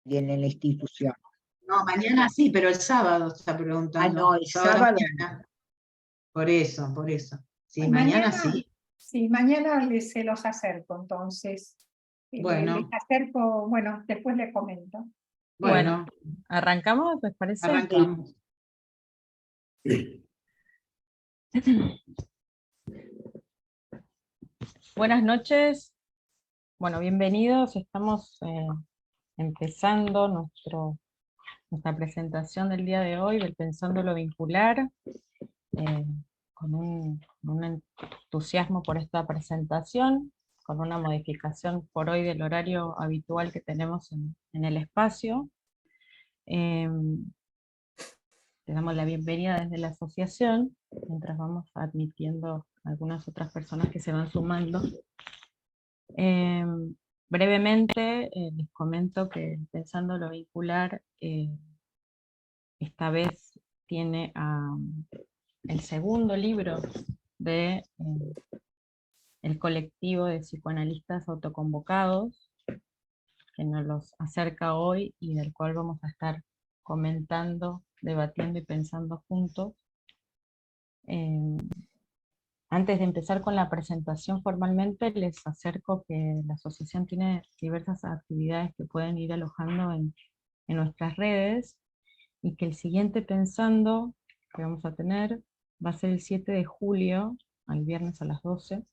en la institución. No, mañana sí, pero el sábado está preguntando. No, el sábado mañana. Por eso. Sí, Pues mañana sí. Sí, mañana se los acerco, entonces. Bueno. Les acerco, bueno, después les comento. Bueno, ¿arrancamos? ¿Les parece? arrancamos. Buenas noches. Bueno, bienvenidos. Estamos empezando nuestra presentación del día de hoy, del Pensando lo Vincular, con un entusiasmo por esta presentación, con una modificación por hoy del horario habitual que tenemos en el espacio. Le damos la bienvenida desde la asociación, mientras vamos admitiendo algunas otras personas que se van sumando. Brevemente les comento que Pensando lo Vincular esta vez tiene el segundo libro de el colectivo de psicoanalistas autoconvocados, que nos los acerca hoy y del cual vamos a estar comentando, debatiendo y pensando juntos. Antes de empezar con la presentación formalmente, les acerco que la asociación tiene diversas actividades que pueden ir alojando en nuestras redes, y que el siguiente Pensando que vamos a tener va a ser el 7 de julio, al viernes a las 12.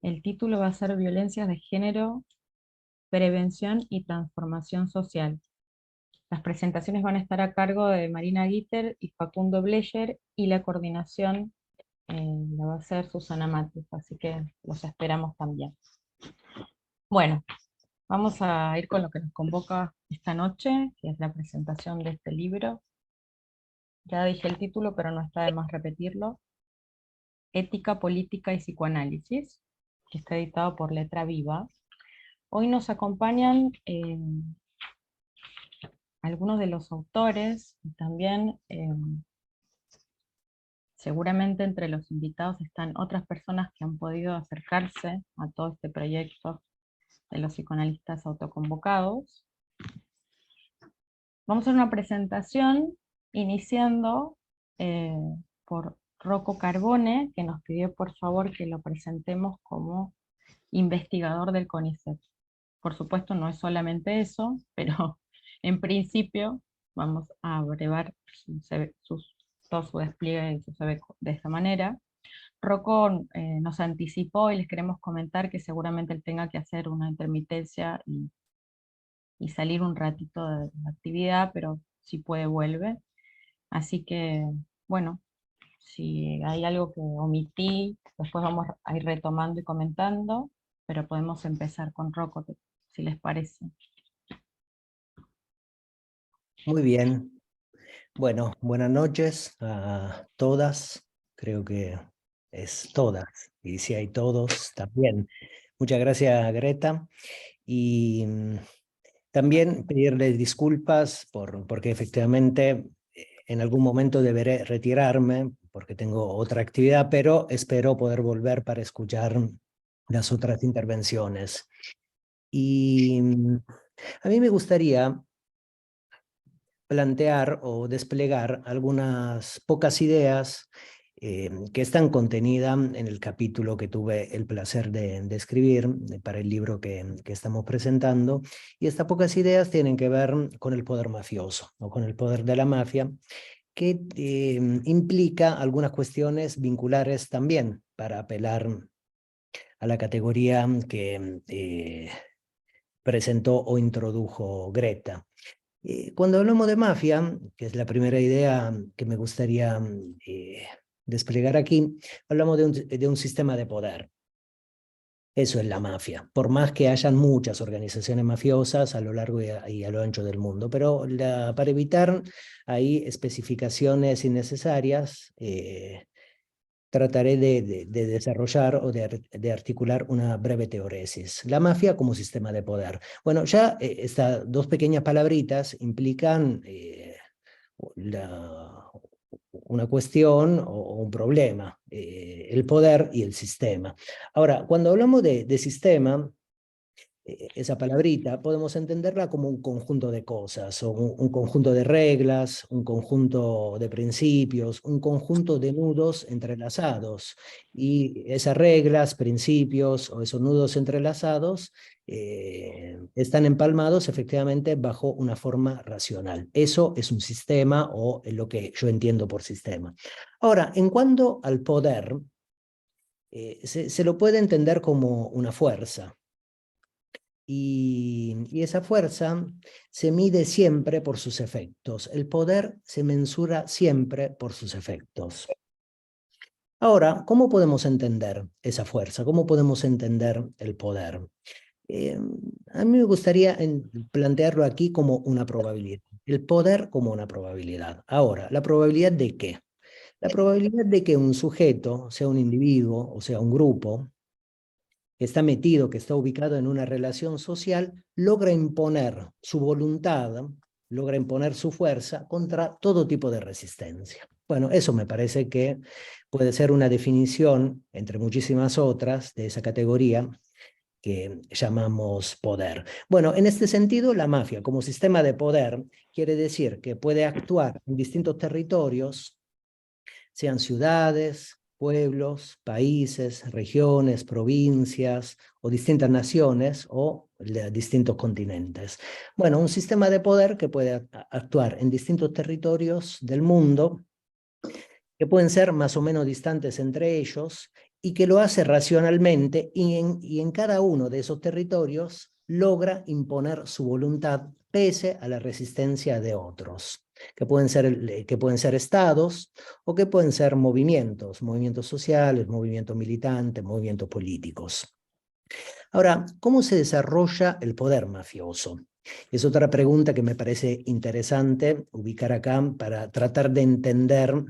El título va a ser Violencias de Género, Prevención y Transformación Social. Las presentaciones van a estar a cargo de Marina Gitter y Facundo Bleyer, y la coordinación la va a hacer Susana Matus, así que los esperamos también. Bueno, vamos a ir con lo que nos convoca esta noche, que es la presentación de este libro. Ya dije el título, pero no está de más repetirlo. Ética, Política y Psicoanálisis, que está editado por Letra Viva. Hoy nos acompañan algunos de los autores, y también seguramente entre los invitados están otras personas que han podido acercarse a todo este proyecto de los psicoanalistas autoconvocados. Vamos a hacer una presentación iniciando por Rocco Carbone, que nos pidió por favor que lo presentemos como investigador del CONICET. Por supuesto no es solamente eso, pero en principio vamos a abrevar todo su despliegue y su CV de esta manera. Rocco nos anticipó y les queremos comentar que seguramente él tenga que hacer una intermitencia y salir un ratito de la actividad, pero si puede vuelve. Así que, bueno, si hay algo que omití, después vamos a ir retomando y comentando, pero podemos empezar con Rocco, si les parece. Muy bien. Bueno, buenas noches a todas. Creo que es todas. Y si hay todos, también. Muchas gracias, Greta. Y también pedirles disculpas porque efectivamente en algún momento deberé retirarme porque tengo otra actividad, pero espero poder volver para escuchar las otras intervenciones. Y a mí me gustaría plantear o desplegar algunas pocas ideas que están contenidas en el capítulo que tuve el placer de escribir para el libro que estamos presentando. Y estas pocas ideas tienen que ver con el poder mafioso o con el poder de la mafia, que implica algunas cuestiones vinculares también para apelar a la categoría que presentó o introdujo Greta. Cuando hablamos de mafia, que es la primera idea que me gustaría desplegar aquí, hablamos de un sistema de poder. Eso es la mafia, por más que hayan muchas organizaciones mafiosas a lo largo y a lo ancho del mundo, pero para evitar ahí especificaciones innecesarias, trataré de desarrollar o de articular una breve teoresis. La mafia como sistema de poder. Bueno, ya estas dos pequeñas palabritas implican una cuestión o un problema, el poder y el sistema. Ahora, cuando hablamos de sistema, esa palabrita, podemos entenderla como un conjunto de cosas, o un conjunto de reglas, un conjunto de principios, un conjunto de nudos entrelazados. Y esas reglas, principios o esos nudos entrelazados están empalmados efectivamente bajo una forma racional. Eso es un sistema, o es lo que yo entiendo por sistema. Ahora, en cuanto al poder, se lo puede entender como una fuerza. Y esa fuerza se mide siempre por sus efectos. El poder se mensura siempre por sus efectos. Ahora, ¿cómo podemos entender esa fuerza? ¿Cómo podemos entender el poder? A mí me gustaría plantearlo aquí como una probabilidad. El poder como una probabilidad. Ahora, ¿la probabilidad de qué? La probabilidad de que un sujeto, sea un individuo o sea un grupo, que está metido, que está ubicado en una relación social, logra imponer su voluntad, logra imponer su fuerza contra todo tipo de resistencia. Bueno, eso me parece que puede ser una definición, entre muchísimas otras, de esa categoría que llamamos poder. Bueno, en este sentido, la mafia como sistema de poder quiere decir que puede actuar en distintos territorios, sean ciudades, pueblos, países, regiones, provincias o distintas naciones o distintos continentes. Bueno, un sistema de poder que puede actuar en distintos territorios del mundo, que pueden ser más o menos distantes entre ellos, y que lo hace racionalmente, y en cada uno de esos territorios logra imponer su voluntad pese a la resistencia de otros, que pueden ser estados o que pueden ser movimientos sociales, movimientos militantes, movimientos políticos. Ahora, ¿cómo se desarrolla el poder mafioso? Es otra pregunta que me parece interesante ubicar acá para tratar de entender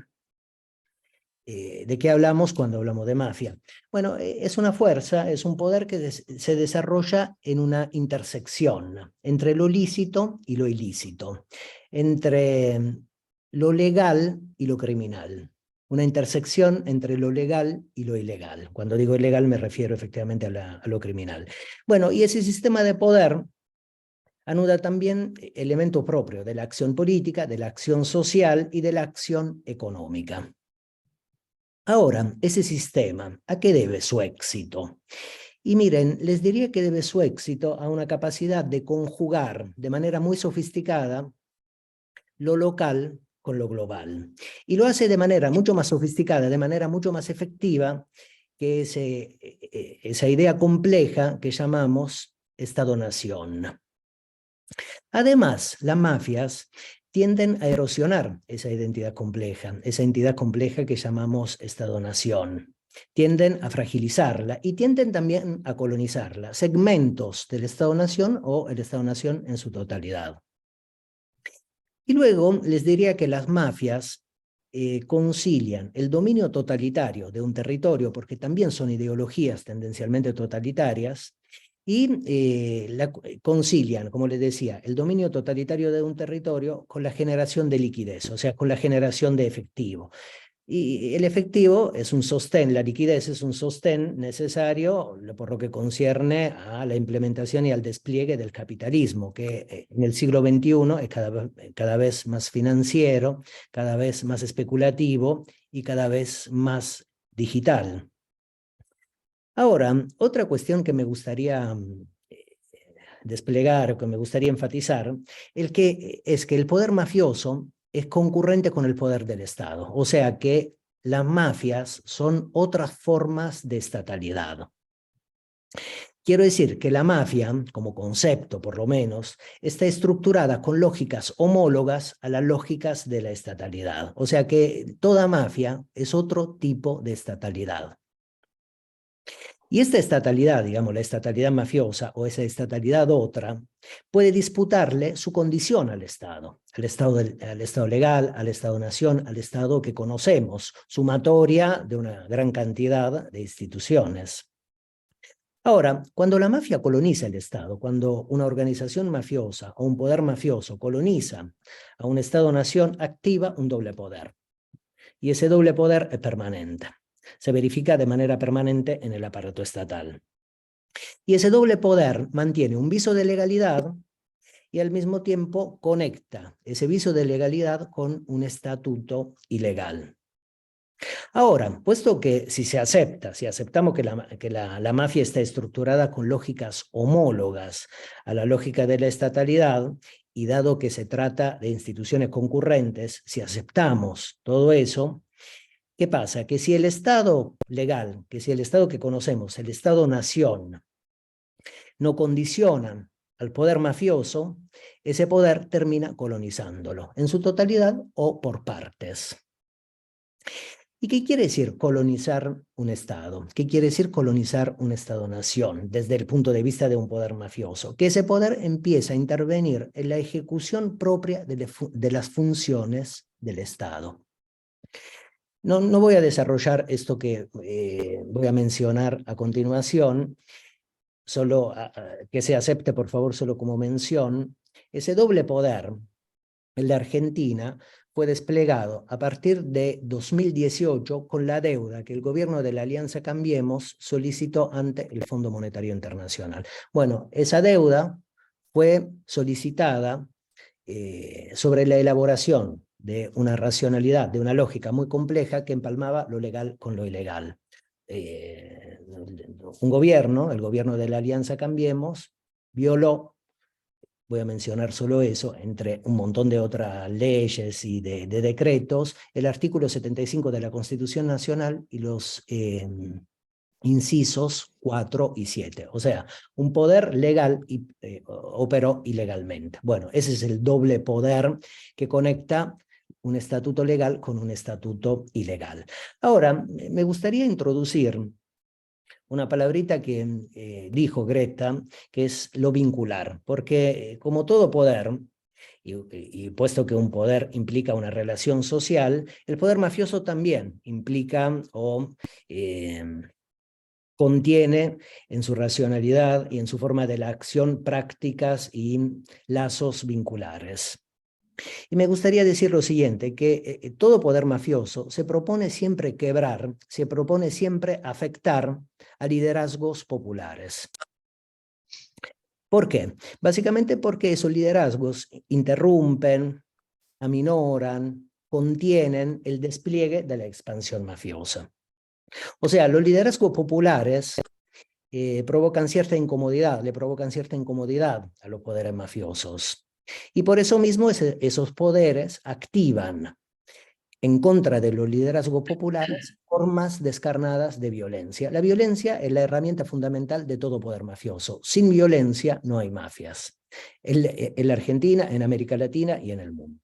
¿de qué hablamos cuando hablamos de mafia? Bueno, es una fuerza, es un poder que se desarrolla en una intersección entre lo lícito y lo ilícito, entre lo legal y lo criminal. Una intersección entre lo legal y lo ilegal. Cuando digo ilegal me refiero efectivamente a lo criminal. Bueno, y ese sistema de poder anuda también elemento propio de la acción política, de la acción social y de la acción económica. Ahora, ese sistema, ¿a qué debe su éxito? Y miren, les diría que debe su éxito a una capacidad de conjugar de manera muy sofisticada lo local con lo global. Y lo hace de manera mucho más sofisticada, de manera mucho más efectiva que esa idea compleja que llamamos Estado-nación. Además, las mafias tienden a erosionar esa identidad compleja, esa entidad compleja que llamamos Estado-nación. Tienden a fragilizarla y tienden también a colonizarla, segmentos del Estado-nación o el Estado-nación en su totalidad. Y luego les diría que las mafias concilian el dominio totalitario de un territorio, porque también son ideologías tendencialmente totalitarias, y concilian, como les decía, el dominio totalitario de un territorio con la generación de liquidez, o sea, con la generación de efectivo. Y el efectivo es un sostén, la liquidez es un sostén necesario por lo que concierne a la implementación y al despliegue del capitalismo, que en el siglo XXI es cada vez más financiero, cada vez más especulativo y cada vez más digital. Ahora, otra cuestión que me gustaría desplegar, que me gustaría enfatizar, es que el poder mafioso es concurrente con el poder del Estado, o sea que las mafias son otras formas de estatalidad. Quiero decir que la mafia, como concepto por lo menos, está estructurada con lógicas homólogas a las lógicas de la estatalidad, o sea que toda mafia es otro tipo de estatalidad. Y esta estatalidad, digamos, la estatalidad mafiosa o esa estatalidad otra, puede disputarle su condición al Estado legal, al Estado-nación, al Estado que conocemos, sumatoria de una gran cantidad de instituciones. Ahora, cuando la mafia coloniza el Estado, cuando una organización mafiosa o un poder mafioso coloniza a un Estado-nación, activa un doble poder. Y ese doble poder es permanente. Se verifica de manera permanente en el aparato estatal. Y ese doble poder mantiene un viso de legalidad y al mismo tiempo conecta ese viso de legalidad con un estatuto ilegal. Ahora, puesto que si aceptamos que la mafia está estructurada con lógicas homólogas a la lógica de la estatalidad, y dado que se trata de instituciones concurrentes, si aceptamos todo eso, ¿qué pasa? Que si el Estado legal, que si el Estado que conocemos, el Estado-nación, no condicionan al poder mafioso, ese poder termina colonizándolo, en su totalidad o por partes. ¿Y qué quiere decir colonizar un Estado? ¿Qué quiere decir colonizar un Estado-nación desde el punto de vista de un poder mafioso? Que ese poder empieza a intervenir en la ejecución propia de las funciones del Estado. No voy a desarrollar esto que voy a mencionar a continuación, solo que se acepte por favor solo como mención. Ese doble poder, el de Argentina, fue desplegado a partir de 2018 con la deuda que el gobierno de la Alianza Cambiemos solicitó ante el Fondo Monetario Internacional. Bueno, esa deuda fue solicitada sobre la elaboración de una racionalidad, de una lógica muy compleja que empalmaba lo legal con lo ilegal. Un gobierno, el gobierno de la Alianza Cambiemos, violó, voy a mencionar solo eso, entre un montón de otras leyes y de decretos, el artículo 75 de la Constitución Nacional y los incisos 4 y 7. O sea, un poder legal operó ilegalmente. Bueno, ese es el doble poder que conecta un estatuto legal con un estatuto ilegal. Ahora, me gustaría introducir una palabrita que dijo Greta, que es lo vincular, porque como todo poder, y puesto que un poder implica una relación social, el poder mafioso también implica o contiene en su racionalidad y en su forma de la acción prácticas y lazos vinculares. Y me gustaría decir lo siguiente, que todo poder mafioso se propone siempre quebrar, se propone siempre afectar a liderazgos populares. ¿Por qué? Básicamente porque esos liderazgos interrumpen, aminoran, contienen el despliegue de la expansión mafiosa. O sea, los liderazgos populares provocan cierta incomodidad, le provocan cierta incomodidad a los poderes mafiosos. Y por eso mismo esos poderes activan en contra de los liderazgos populares formas descarnadas de violencia. La violencia es la herramienta fundamental de todo poder mafioso. Sin violencia no hay mafias. En la Argentina, en América Latina y en el mundo.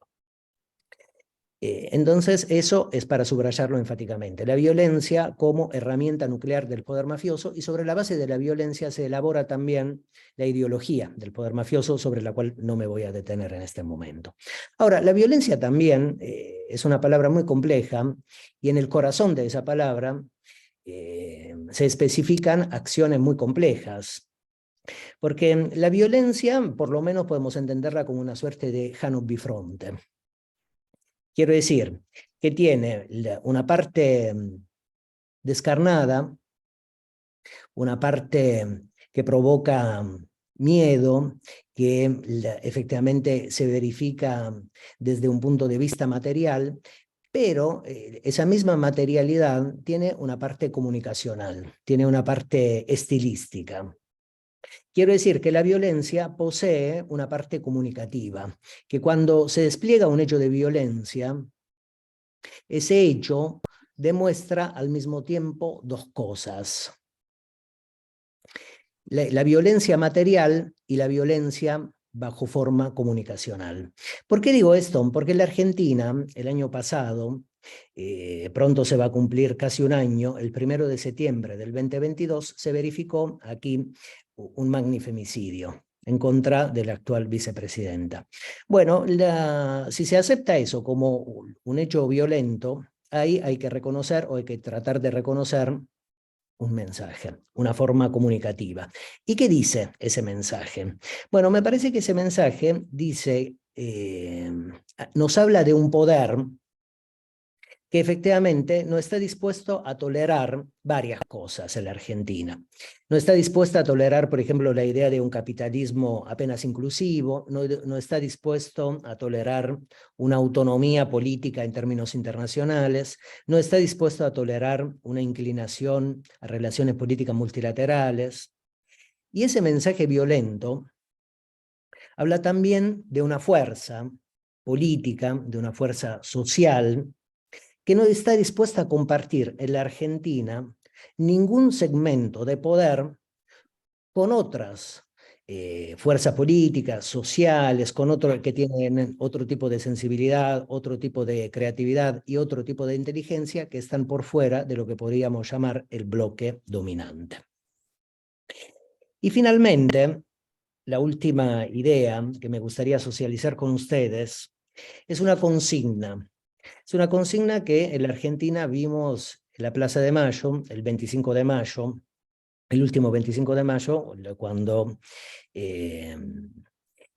Entonces, eso es para subrayarlo enfáticamente. La violencia como herramienta nuclear del poder mafioso, y sobre la base de la violencia se elabora también la ideología del poder mafioso, sobre la cual no me voy a detener en este momento. Ahora, la violencia también es una palabra muy compleja, y en el corazón de esa palabra se especifican acciones muy complejas. Porque la violencia, por lo menos podemos entenderla como una suerte de Janus bifronte. Quiero decir, que tiene una parte descarnada, una parte que provoca miedo, que efectivamente se verifica desde un punto de vista material, pero esa misma materialidad tiene una parte comunicacional, tiene una parte estilística. Quiero decir que la violencia posee una parte comunicativa, que cuando se despliega un hecho de violencia, ese hecho demuestra al mismo tiempo dos cosas. La violencia material y la violencia bajo forma comunicacional. ¿Por qué digo esto? Porque en la Argentina, el año pasado, pronto se va a cumplir casi un año, el 1 de septiembre del 2022, se verificó aquí un magnifemicidio en contra de la actual vicepresidenta. Bueno, si se acepta eso como un hecho violento, ahí hay que reconocer o hay que tratar de reconocer un mensaje, una forma comunicativa. ¿Y qué dice ese mensaje? Bueno, me parece que ese mensaje dice, nos habla de un poder que efectivamente no está dispuesto a tolerar varias cosas en la Argentina. No está dispuesta a tolerar, por ejemplo, la idea de un capitalismo apenas inclusivo, no está dispuesto a tolerar una autonomía política en términos internacionales, no está dispuesto a tolerar una inclinación a relaciones políticas multilaterales. Y ese mensaje violento habla también de una fuerza política, de una fuerza social, que no está dispuesta a compartir en la Argentina ningún segmento de poder con otras fuerzas políticas, sociales, con otros que tienen otro tipo de sensibilidad, otro tipo de creatividad y otro tipo de inteligencia que están por fuera de lo que podríamos llamar el bloque dominante. Y finalmente, la última idea que me gustaría socializar con ustedes es una consigna. Es una consigna que en la Argentina vimos en la Plaza de Mayo, el 25 de mayo, el último 25 de mayo, cuando en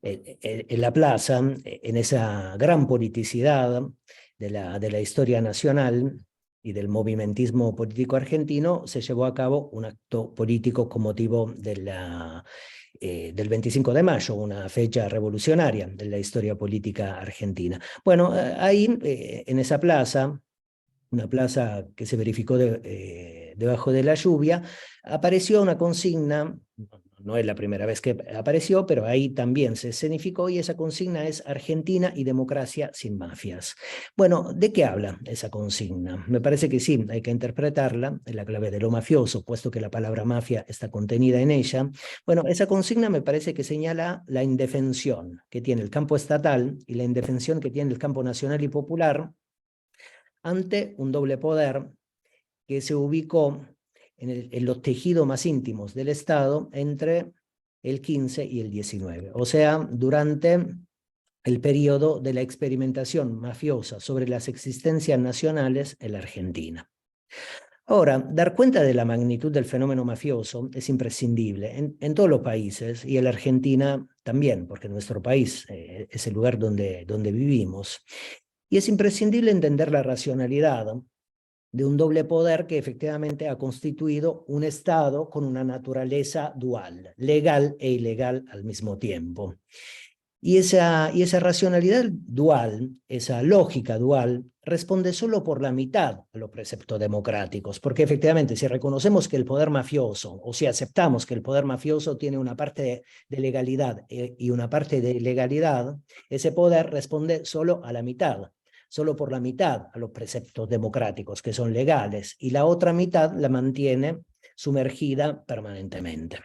la plaza, en esa gran politicidad de la historia nacional y del movimentismo político argentino, se llevó a cabo un acto político con motivo del 25 de mayo, una fecha revolucionaria de la historia política argentina. Bueno, ahí en esa plaza, una plaza que se verificó debajo de la lluvia, apareció una consigna, no es la primera vez que apareció, pero ahí también se escenificó, y esa consigna es Argentina y democracia sin mafias. Bueno, ¿de qué habla esa consigna? Me parece que sí, hay que interpretarla en la clave de lo mafioso, puesto que la palabra mafia está contenida en ella. Bueno, esa consigna me parece que señala la indefensión que tiene el campo estatal y la indefensión que tiene el campo nacional y popular ante un doble poder que se ubicó en los tejidos más íntimos del Estado entre el 15 y el 19, o sea, durante el periodo de la experimentación mafiosa sobre las existencias nacionales en la Argentina. Ahora, dar cuenta de la magnitud del fenómeno mafioso es imprescindible en todos los países, y en la Argentina también, porque nuestro país es el lugar donde vivimos. Y es imprescindible entender la racionalidad de un doble poder que efectivamente ha constituido un Estado con una naturaleza dual, legal e ilegal al mismo tiempo. Y esa racionalidad dual, esa lógica dual, responde solo por la mitad a los preceptos democráticos, porque efectivamente si reconocemos que el poder mafioso, o si aceptamos que el poder mafioso tiene una parte de legalidad y una parte de ilegalidad, ese poder responde solo a la mitad, solo por la mitad a los preceptos democráticos que son legales, y la otra mitad la mantiene sumergida permanentemente.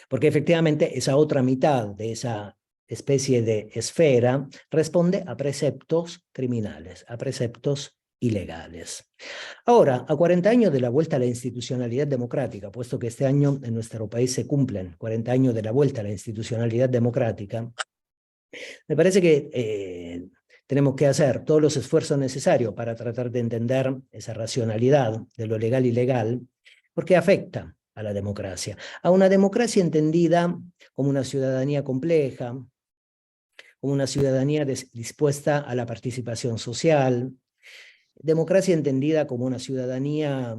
Porque efectivamente esa otra mitad de esa especie de esfera responde a preceptos criminales, a preceptos ilegales. Ahora, a 40 años de la vuelta a la institucionalidad democrática, puesto que este año en nuestro país se cumplen 40 años de la vuelta a la institucionalidad democrática, me parece que tenemos que hacer todos los esfuerzos necesarios para tratar de entender esa racionalidad de lo legal y ilegal, porque afecta a la democracia, a una democracia entendida como una ciudadanía compleja, como una ciudadanía dispuesta a la participación social, democracia entendida como una ciudadanía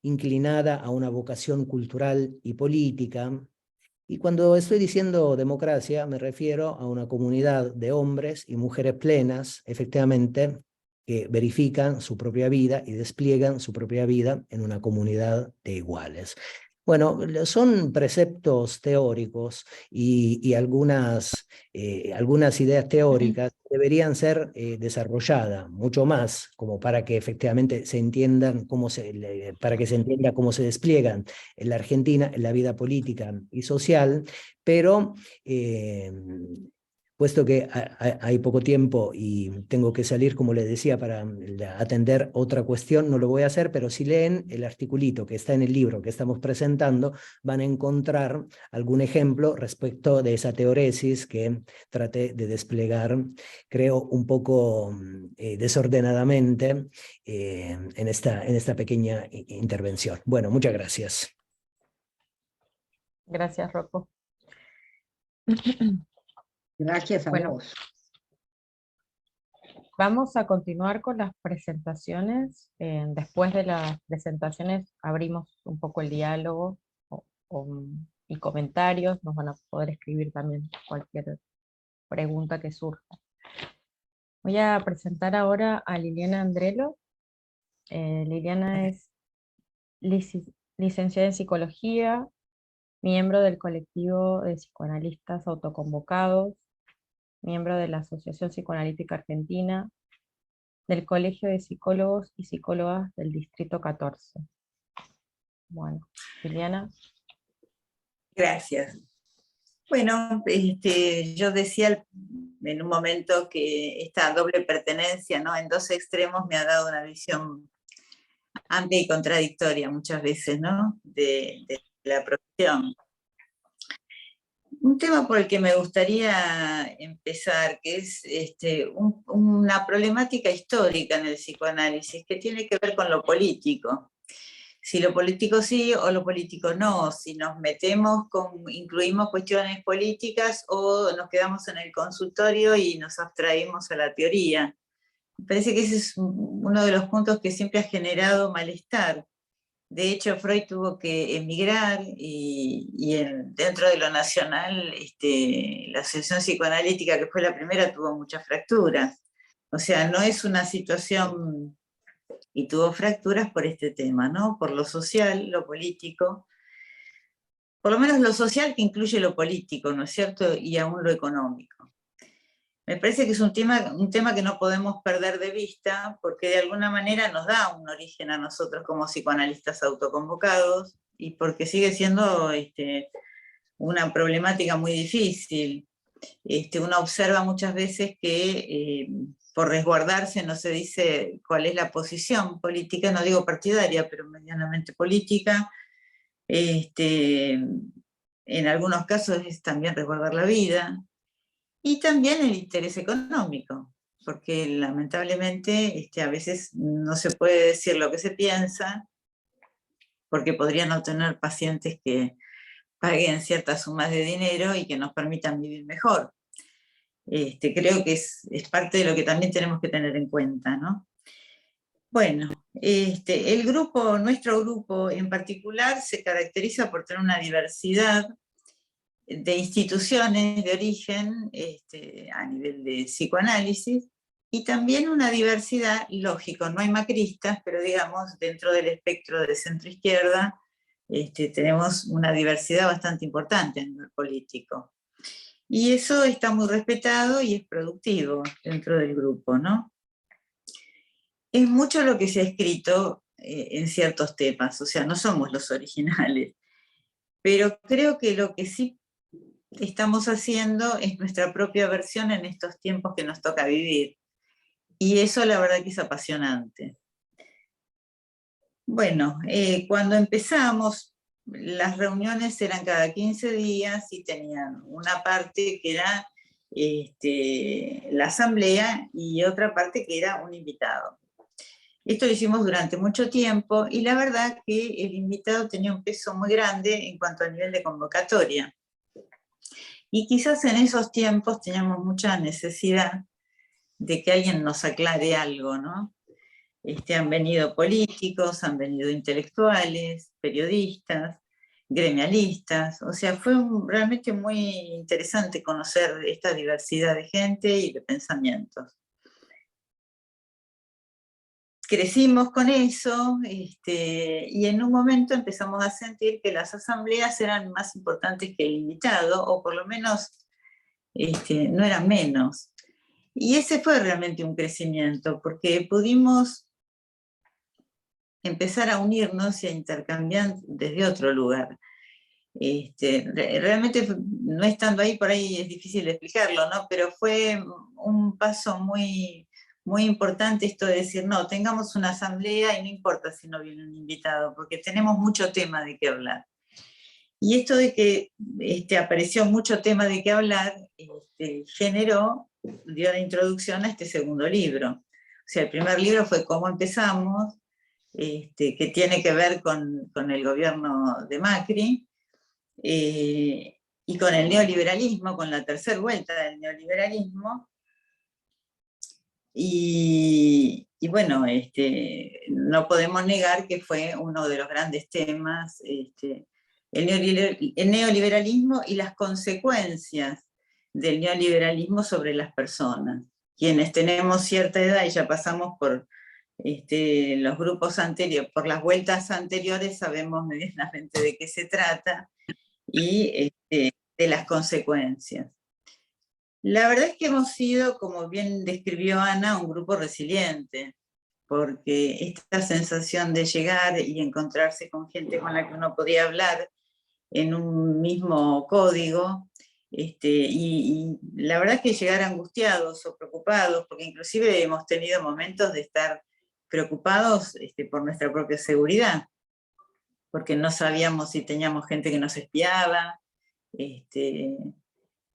inclinada a una vocación cultural y política. Y cuando estoy diciendo democracia, me refiero a una comunidad de hombres y mujeres plenas, efectivamente, que verifican su propia vida y despliegan su propia vida en una comunidad de iguales. Bueno, son preceptos teóricos y algunas ideas teóricas deberían ser desarrolladas mucho más, como para que efectivamente se entiendan para que se entienda cómo se despliegan en la Argentina, en la vida política y social, pero puesto que hay poco tiempo y tengo que salir, como les decía, para atender otra cuestión, no lo voy a hacer, pero si leen el articulito que está en el libro que estamos presentando, van a encontrar algún ejemplo respecto de esa teoresis que traté de desplegar, creo, un poco desordenadamente en esta pequeña intervención. Bueno, muchas gracias. Gracias, Rocco. Gracias a Bueno. vos. Vamos a continuar con las presentaciones. Después de las presentaciones abrimos un poco el diálogo y comentarios. Nos van a poder escribir también cualquier pregunta que surja. Voy a presentar ahora a Liliana Andrelo. Liliana es licenciada en Psicología, miembro del colectivo de psicoanalistas autoconvocados, miembro de la Asociación Psicoanalítica Argentina, del Colegio de Psicólogos y Psicólogas del Distrito 14. Bueno, Liliana. Gracias. Bueno, yo decía en un momento que esta doble pertenencia, ¿no?, en dos extremos me ha dado una visión amplia y contradictoria muchas veces, ¿no?, de la profesión. Un tema por el que me gustaría empezar, que es una problemática histórica en el psicoanálisis, que tiene que ver con lo político. Si lo político sí o lo político no, si nos metemos incluimos cuestiones políticas o nos quedamos en el consultorio y nos abstraemos a la teoría. Me parece que ese es uno de los puntos que siempre ha generado malestar. De hecho, Freud tuvo que emigrar y dentro de lo nacional, la Asociación Psicoanalítica, que fue la primera, tuvo muchas fracturas. O sea, no es una situación, y tuvo fracturas por este tema, ¿no? Por lo social, lo político, por lo menos lo social que incluye lo político, ¿no es cierto? Y aún lo económico. Me parece que es un tema que no podemos perder de vista, porque de alguna manera nos da un origen a nosotros como psicoanalistas autoconvocados, y porque sigue siendo una problemática muy difícil. Uno observa muchas veces que por resguardarse no se dice cuál es la posición política, no digo partidaria, pero medianamente política. En algunos casos es también resguardar la vida. Y también el interés económico, porque lamentablemente a veces no se puede decir lo que se piensa, porque podrían no tener pacientes que paguen ciertas sumas de dinero y que nos permitan vivir mejor. Creo que es parte de lo que también tenemos que tener en cuenta, ¿no? Bueno, nuestro grupo en particular se caracteriza por tener una diversidad de instituciones de origen a nivel de psicoanálisis, y también una diversidad, lógico, no hay macristas, pero digamos, dentro del espectro de centro-izquierda, tenemos una diversidad bastante importante en el político. Y eso está muy respetado y es productivo dentro del grupo, ¿no? Es mucho lo que se ha escrito en ciertos temas, o sea, no somos los originales, pero creo que lo que sí estamos haciendo es nuestra propia versión en estos tiempos que nos toca vivir. Y eso la verdad que es apasionante. Bueno, cuando empezamos, las reuniones eran cada 15 días y tenían una parte que era la asamblea y otra parte que era un invitado. Esto lo hicimos durante mucho tiempo y la verdad que el invitado tenía un peso muy grande en cuanto al nivel de convocatoria. Y quizás en esos tiempos teníamos mucha necesidad de que alguien nos aclare algo, ¿no? Han venido políticos, han venido intelectuales, periodistas, gremialistas, o sea, fue realmente muy interesante conocer esta diversidad de gente y de pensamientos. Crecimos con eso, y en un momento empezamos a sentir que las asambleas eran más importantes que el invitado, o por lo menos no eran menos. Y ese fue realmente un crecimiento, porque pudimos empezar a unirnos y a intercambiar desde otro lugar. Realmente, no estando ahí, por ahí es difícil explicarlo, ¿no? Pero fue un paso muy, muy importante esto de decir, no, tengamos una asamblea y no importa si no viene un invitado, porque tenemos mucho tema de qué hablar. Y esto de que apareció mucho tema de qué hablar, dio la introducción a este segundo libro. O sea, el primer libro fue Cómo empezamos, que tiene que ver con el gobierno de Macri, y con el neoliberalismo, con la tercera vuelta del neoliberalismo. Y bueno, no podemos negar que fue uno de los grandes temas, el neoliberalismo y las consecuencias del neoliberalismo sobre las personas. Quienes tenemos cierta edad y ya pasamos por los grupos anteriores, por las vueltas anteriores, sabemos medianamente de qué se trata y de las consecuencias. La verdad es que hemos sido, como bien describió Ana, un grupo resiliente, porque esta sensación de llegar y encontrarse con gente con la que uno podía hablar en un mismo código, y la verdad es que llegar angustiados o preocupados, porque inclusive hemos tenido momentos de estar preocupados por nuestra propia seguridad, porque no sabíamos si teníamos gente que nos espiaba,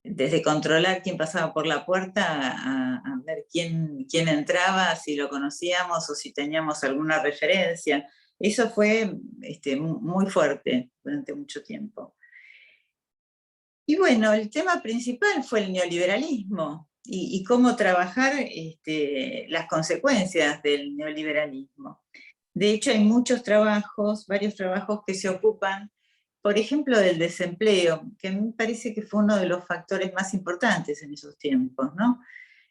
desde controlar quién pasaba por la puerta a ver quién entraba, si lo conocíamos o si teníamos alguna referencia. Eso fue muy fuerte durante mucho tiempo. Y bueno, el tema principal fue el neoliberalismo y cómo trabajar las consecuencias del neoliberalismo. De hecho, hay muchos trabajos, varios trabajos que se ocupan, por ejemplo, del desempleo, que a mí me parece que fue uno de los factores más importantes en esos tiempos, ¿no?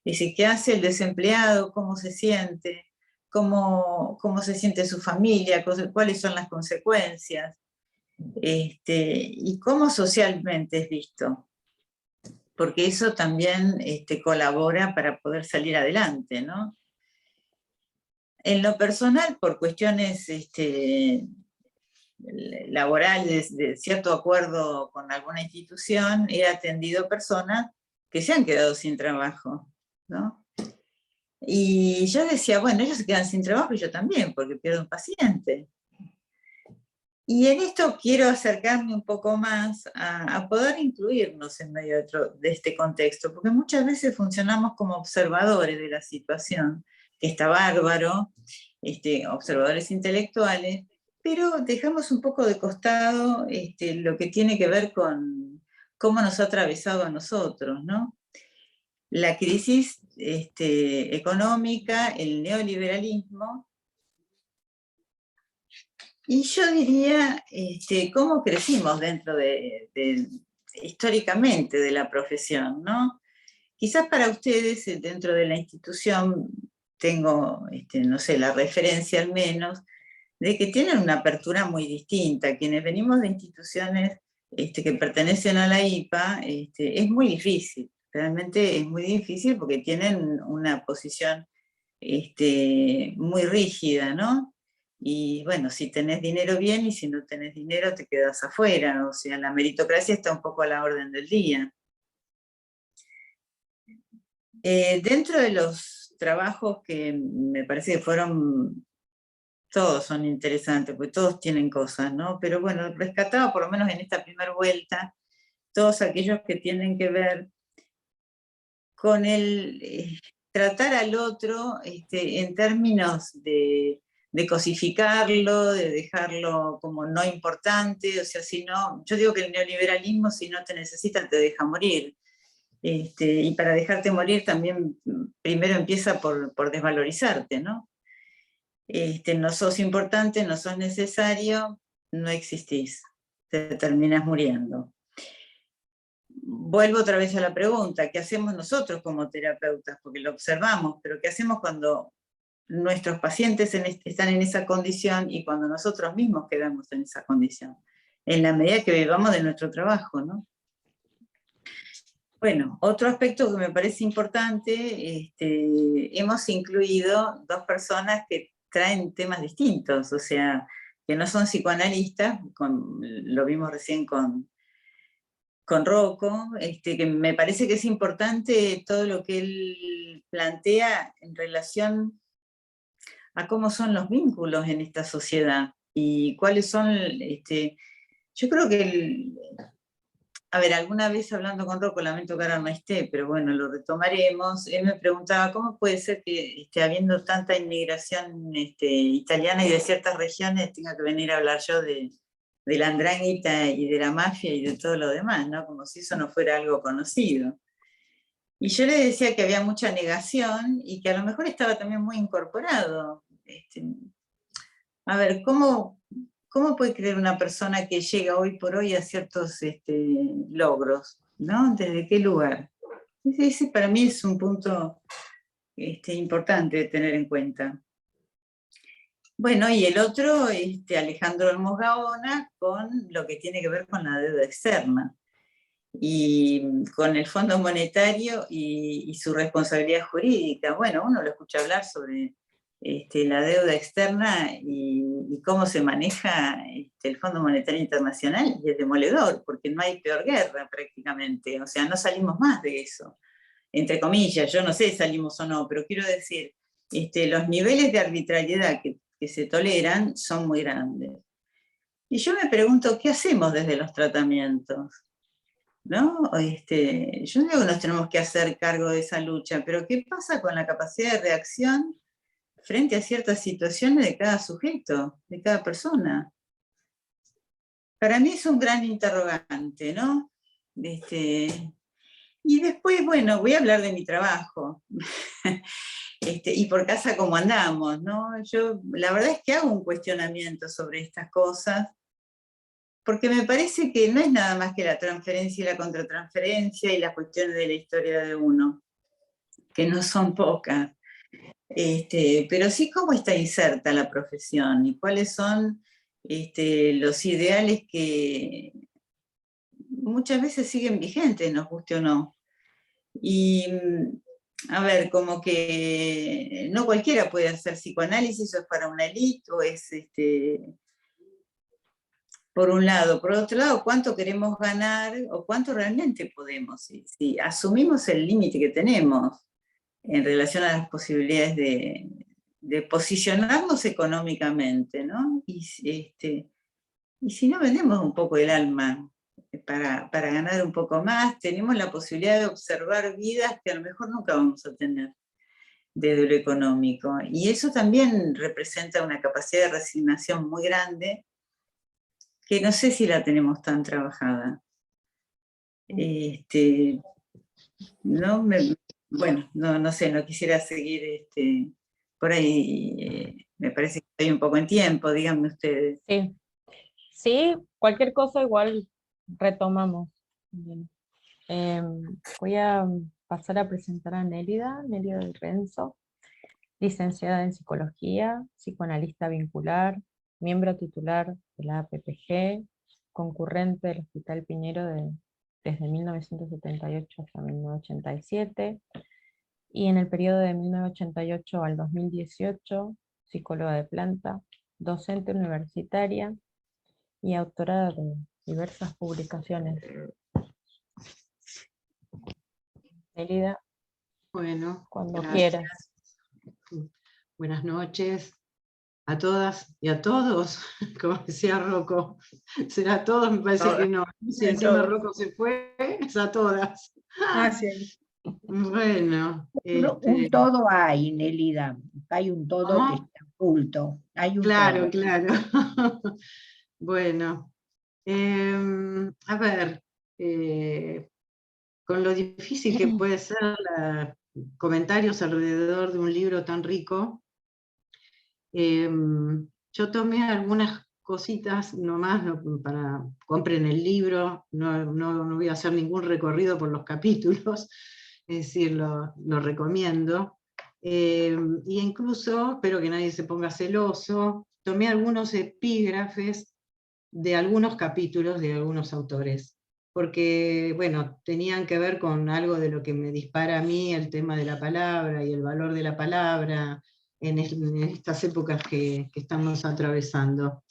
Es decir, ¿qué hace el desempleado? ¿Cómo se siente? ¿Cómo se siente su familia? ¿Cuáles son las consecuencias? Y cómo socialmente es visto, porque eso también colabora para poder salir adelante, ¿no? En lo personal, por cuestiones laborales, de cierto acuerdo con alguna institución, he atendido personas que se han quedado sin trabajo, ¿no? Y yo decía, bueno, ellos se quedan sin trabajo y yo también, porque pierdo un paciente. Y en esto quiero acercarme un poco más a poder incluirnos en medio de este contexto, porque muchas veces funcionamos como observadores de la situación, que está bárbaro, observadores intelectuales, pero dejamos un poco de costado lo que tiene que ver con cómo nos ha atravesado a nosotros, ¿no? La crisis económica, el neoliberalismo, y yo diría cómo crecimos dentro históricamente de la profesión, ¿no? Quizás para ustedes, dentro de la institución, tengo, no sé, la referencia al menos, de que tienen una apertura muy distinta. Quienes venimos de instituciones que pertenecen a la IPA, es muy difícil, realmente es muy difícil porque tienen una posición muy rígida, ¿no? Y bueno, si tenés dinero bien y si no tenés dinero te quedas afuera, o sea, la meritocracia está un poco a la orden del día. Dentro de los trabajos que me parece que fueron, todos son interesantes, porque todos tienen cosas, ¿no? Pero bueno, rescataba por lo menos en esta primera vuelta, todos aquellos que tienen que ver con el tratar al otro en términos de cosificarlo, de dejarlo como no importante, o sea, si no, yo digo que el neoliberalismo si no te necesita te deja morir, y para dejarte morir también primero empieza por desvalorizarte, ¿no? No sos importante, no sos necesario, no existís, te terminas muriendo. Vuelvo otra vez a la pregunta, ¿qué hacemos nosotros como terapeutas? Porque lo observamos, pero ¿qué hacemos cuando nuestros pacientes están en esa condición y cuando nosotros mismos quedamos en esa condición? En la medida que vivamos de nuestro trabajo, ¿no? Bueno, otro aspecto que me parece importante, hemos incluido dos personas que traen temas distintos, o sea, que no son psicoanalistas, lo vimos recién con Rocco, que me parece que es importante todo lo que él plantea en relación a cómo son los vínculos en esta sociedad y cuáles son, yo creo que, a ver, alguna vez hablando con Rocco, lamento que ahora no esté, pero bueno, lo retomaremos, él me preguntaba cómo puede ser que habiendo tanta inmigración italiana y de ciertas regiones tenga que venir a hablar yo de la andrángita y de la mafia y de todo lo demás, ¿no? Como si eso no fuera algo conocido. Y yo le decía que había mucha negación y que a lo mejor estaba también muy incorporado. A ver, ¿cómo puede creer una persona que llega hoy por hoy a ciertos logros? ¿No? ¿Desde qué lugar? Ese para mí es un punto importante de tener en cuenta. Bueno, y el otro, Alejandro Olmos Gaona, con lo que tiene que ver con la deuda externa y con el Fondo Monetario y su responsabilidad jurídica. Bueno, uno lo escucha hablar sobre la deuda externa y cómo se maneja el Fondo Monetario Internacional, y es demoledor, porque no hay peor guerra prácticamente, o sea, no salimos más de eso, entre comillas. Yo no sé si salimos o no, pero quiero decir, los niveles de arbitrariedad que se toleran son muy grandes. Y yo me pregunto, ¿qué hacemos desde los tratamientos? ¿No? Yo no digo que nos tenemos que hacer cargo de esa lucha, pero ¿qué pasa con la capacidad de reacción frente a ciertas situaciones de cada sujeto, de cada persona? Para mí es un gran interrogante, ¿no? Y después, bueno, voy a hablar de mi trabajo. Y por casa cómo andamos, ¿no? Yo la verdad es que hago un cuestionamiento sobre estas cosas, porque me parece que no es nada más que la transferencia y la contratransferencia y las cuestiones de la historia de uno, que no son pocas. Pero sí cómo está inserta la profesión y cuáles son los ideales que muchas veces siguen vigentes, nos guste o no. Y, a ver, como que no cualquiera puede hacer psicoanálisis, o es para una élite, o es por un lado. Por otro lado, ¿cuánto queremos ganar o cuánto realmente podemos? Si asumimos el límite que tenemos en relación a las posibilidades de posicionarnos económicamente, ¿no? Y si no vendemos un poco el alma para ganar un poco más, tenemos la posibilidad de observar vidas que a lo mejor nunca vamos a tener desde lo económico. Y eso también representa una capacidad de resignación muy grande, que no sé si la tenemos tan trabajada. Bueno, no sé, no quisiera seguir por ahí. Me parece que estoy un poco en tiempo, díganme ustedes. Sí, sí, cualquier cosa igual retomamos. Bien. Voy a pasar a presentar a Nélida del Renzo, licenciada en Psicología, psicoanalista vincular, miembro titular de la APPG, concurrente del Hospital Piñero desde 1978 hasta 1987, y en el periodo de 1988 al 2018, psicóloga de planta, docente universitaria y autora de diversas publicaciones. Nélida, Bueno, cuando gracias. quieras. Buenas noches a todas y a todos, como decía Rocco. ¿Será a todos? Me parece que no. Si encima Rocco se fue, es a todas. Ah, sí. Bueno. Un todo hay, Nélida. Hay un todo ¿Cómo? que está oculto. Hay un Claro, todo. claro. Bueno. A ver, con lo difícil que puede ser comentarios alrededor de un libro tan rico, yo tomé algunas cositas nomás para compren el libro, no voy a hacer ningún recorrido por los capítulos, es decir, lo recomiendo. Y incluso, espero que nadie se ponga celoso, tomé algunos epígrafes de algunos capítulos de algunos autores, porque, bueno, tenían que ver con algo de lo que me dispara a mí el tema de la palabra y el valor de la palabra en estas épocas que estamos atravesando.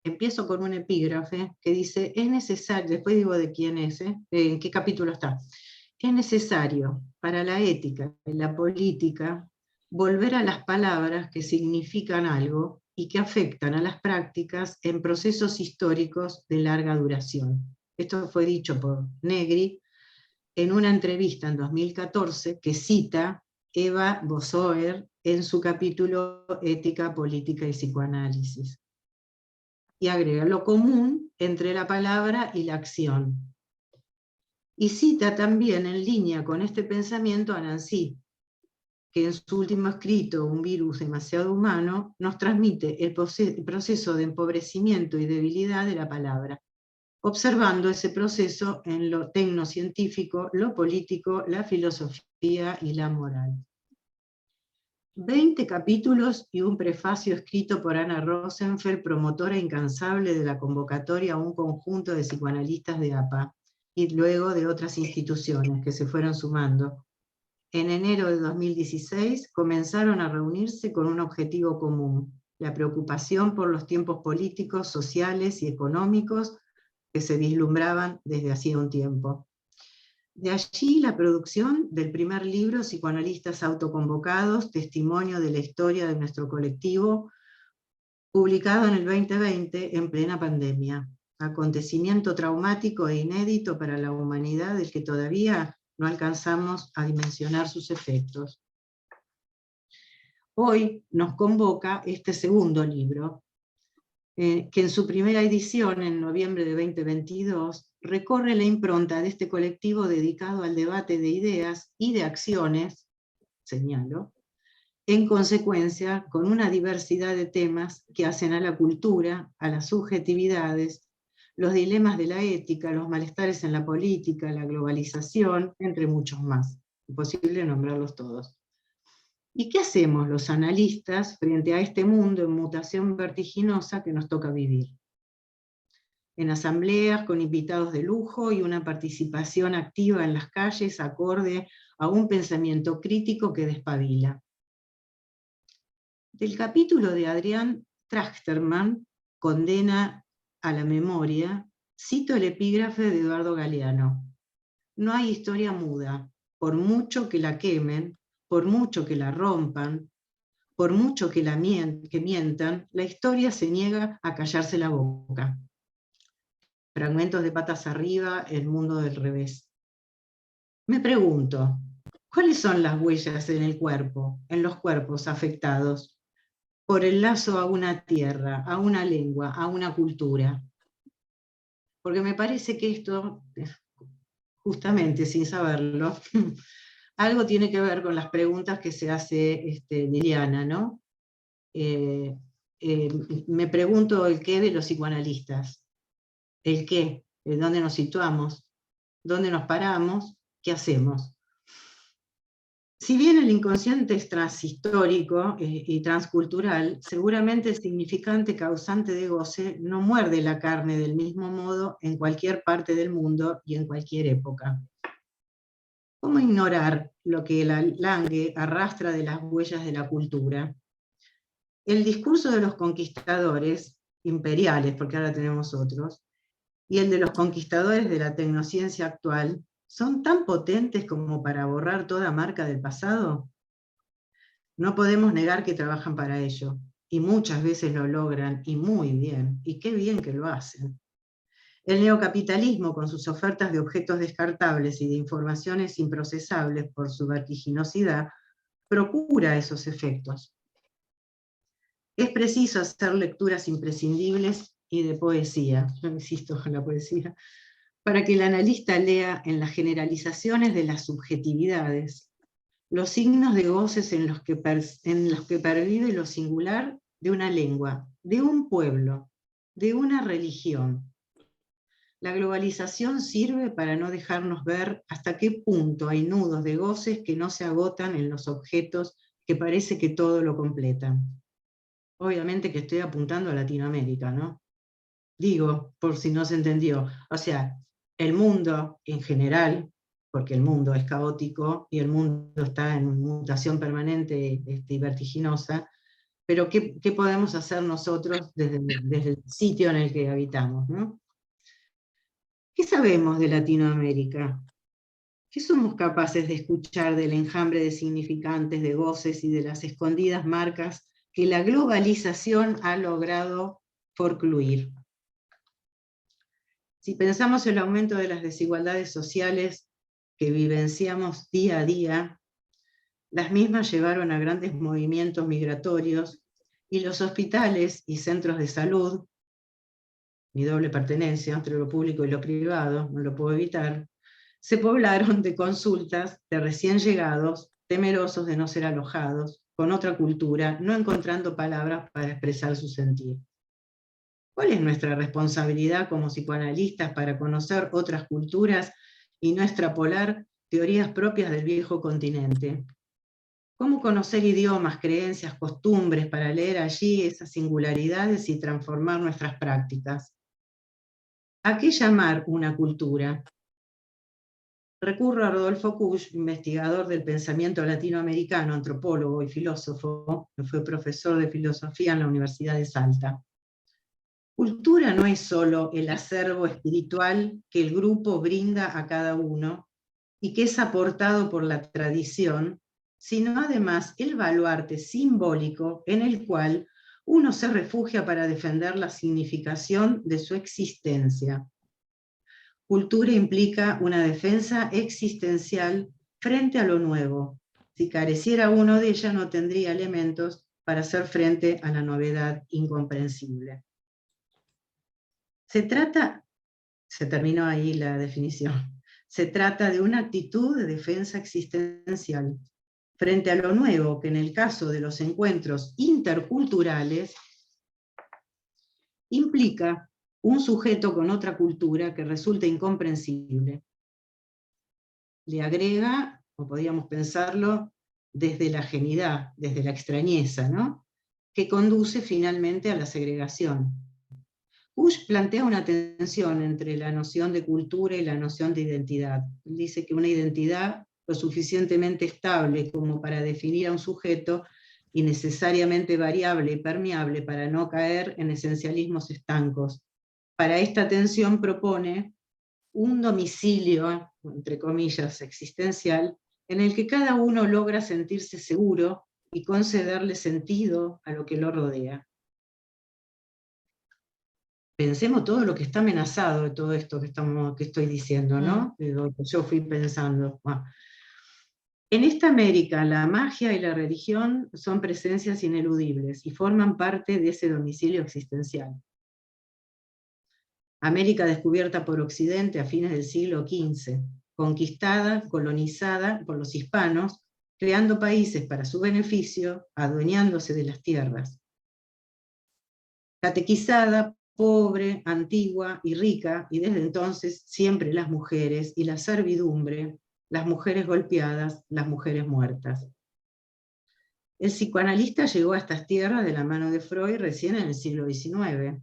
Empiezo con un epígrafe que dice, es necesario, después digo de quién es, en qué capítulo está, es necesario para la ética y la política volver a las palabras que significan algo y que afectan a las prácticas en procesos históricos de larga duración. Esto fue dicho por Negri en una entrevista en 2014 que cita Eva Bosoer en su capítulo Ética, Política y Psicoanálisis. Y agrega lo común entre la palabra y la acción. Y cita también en línea con este pensamiento a Nancy, que en su último escrito, Un virus demasiado humano, nos transmite el proceso de empobrecimiento y debilidad de la palabra, observando ese proceso en lo tecnocientífico, lo político, la filosofía y la moral. 20 capítulos y un prefacio escrito por Ana Rosenfeld, promotora incansable de la convocatoria a un conjunto de psicoanalistas de APA, y luego de otras instituciones que se fueron sumando. En enero de 2016 comenzaron a reunirse con un objetivo común, la preocupación por los tiempos políticos, sociales y económicos que se vislumbraban desde hacía un tiempo. De allí la producción del primer libro, Psicoanalistas autoconvocados, testimonio de la historia de nuestro colectivo, publicado en el 2020 en plena pandemia. Acontecimiento traumático e inédito para la humanidad del que todavía no alcanzamos a dimensionar sus efectos. Hoy nos convoca este segundo libro, que en su primera edición, en noviembre de 2022, recorre la impronta de este colectivo dedicado al debate de ideas y de acciones, señalo, en consecuencia, con una diversidad de temas que hacen a la cultura, a las subjetividades, los dilemas de la ética, los malestares en la política, la globalización, entre muchos más. Imposible nombrarlos todos. ¿Y qué hacemos los analistas frente a este mundo en mutación vertiginosa que nos toca vivir? En asambleas con invitados de lujo y una participación activa en las calles acorde a un pensamiento crítico que despabila. Del capítulo de Adrián Trachterman, Condena a la memoria, cito el epígrafe de Eduardo Galeano: no hay historia muda, por mucho que la quemen, por mucho que la rompan, por mucho que mientan, la historia se niega a callarse la boca. Fragmentos de Patas Arriba, El mundo del revés. Me pregunto, ¿cuáles son las huellas en el cuerpo, en los cuerpos afectados por el lazo a una tierra, a una lengua, a una cultura? Porque me parece que esto, justamente sin saberlo, algo tiene que ver con las preguntas que se hace Liliana, ¿no? Me pregunto el qué de los psicoanalistas. El qué, dónde nos situamos, dónde nos paramos, qué hacemos. Si bien el inconsciente es transhistórico y transcultural, seguramente el significante causante de goce no muerde la carne del mismo modo en cualquier parte del mundo y en cualquier época. ¿Cómo ignorar lo que la Lange arrastra de las huellas de la cultura? El discurso de los conquistadores imperiales, porque ahora tenemos otros, y el de los conquistadores de la tecnociencia actual, ¿son tan potentes como para borrar toda marca del pasado? No podemos negar que trabajan para ello, y muchas veces lo logran, y muy bien, y qué bien que lo hacen. El neocapitalismo, con sus ofertas de objetos descartables y de informaciones improcesables por su vertiginosidad, procura esos efectos. Es preciso hacer lecturas imprescindibles y de poesía, yo insisto en la poesía, para que el analista lea en las generalizaciones de las subjetividades los signos de goces en los que pervive lo singular de una lengua, de un pueblo, de una religión. La globalización sirve para no dejarnos ver hasta qué punto hay nudos de goces que no se agotan en los objetos que parece que todo lo completan. Obviamente que estoy apuntando a Latinoamérica, ¿no? Digo, por si no se entendió. O sea, el mundo en general, porque el mundo es caótico y el mundo está en mutación permanente y vertiginosa, pero ¿qué podemos hacer nosotros desde el sitio en el que habitamos, ¿no? ¿Qué sabemos de Latinoamérica? ¿Qué somos capaces de escuchar del enjambre de significantes, de goces y de las escondidas marcas que la globalización ha logrado forcluir? Si pensamos el aumento de las desigualdades sociales que vivenciamos día a día, las mismas llevaron a grandes movimientos migratorios y los hospitales y centros de salud, mi doble pertenencia entre lo público y lo privado, no lo puedo evitar, se poblaron de consultas de recién llegados, temerosos de no ser alojados, con otra cultura, no encontrando palabras para expresar su sentir. ¿Cuál es nuestra responsabilidad como psicoanalistas para conocer otras culturas y no extrapolar teorías propias del viejo continente? ¿Cómo conocer idiomas, creencias, costumbres para leer allí esas singularidades y transformar nuestras prácticas? ¿A qué llamar una cultura? Recurro a Rodolfo Kusch, investigador del pensamiento latinoamericano, antropólogo y filósofo, que fue profesor de filosofía en la Universidad de Salta. Cultura no es solo el acervo espiritual que el grupo brinda a cada uno y que es aportado por la tradición, sino además el baluarte simbólico en el cual uno se refugia para defender la significación de su existencia. Cultura implica una defensa existencial frente a lo nuevo. Si careciera uno de ella, no tendría elementos para hacer frente a la novedad incomprensible. Se terminó ahí la definición. Se trata de una actitud de defensa existencial frente a lo nuevo, que en el caso de los encuentros interculturales implica un sujeto con otra cultura que resulta incomprensible. Le agrega, o podríamos pensarlo, desde la ajenidad, desde la extrañeza, ¿no? Que conduce finalmente a la segregación. Kusch plantea una tensión entre la noción de cultura y la noción de identidad. Dice que una identidad lo suficientemente estable como para definir a un sujeto y necesariamente variable y permeable para no caer en esencialismos estancos. Para esta tensión propone un domicilio, entre comillas, existencial, en el que cada uno logra sentirse seguro y concederle sentido a lo que lo rodea. Pensemos todo lo que está amenazado de todo esto que estoy diciendo, ¿no? De lo que yo fui pensando. Bueno. En esta América, la magia y la religión son presencias ineludibles y forman parte de ese domicilio existencial. América descubierta por Occidente a fines del siglo XV, conquistada, colonizada por los hispanos, creando países para su beneficio, adueñándose de las tierras. Catequizada, pobre, antigua y rica, y desde entonces siempre las mujeres y la servidumbre, las mujeres golpeadas, las mujeres muertas. El psicoanalista llegó a estas tierras de la mano de Freud recién en el siglo XIX.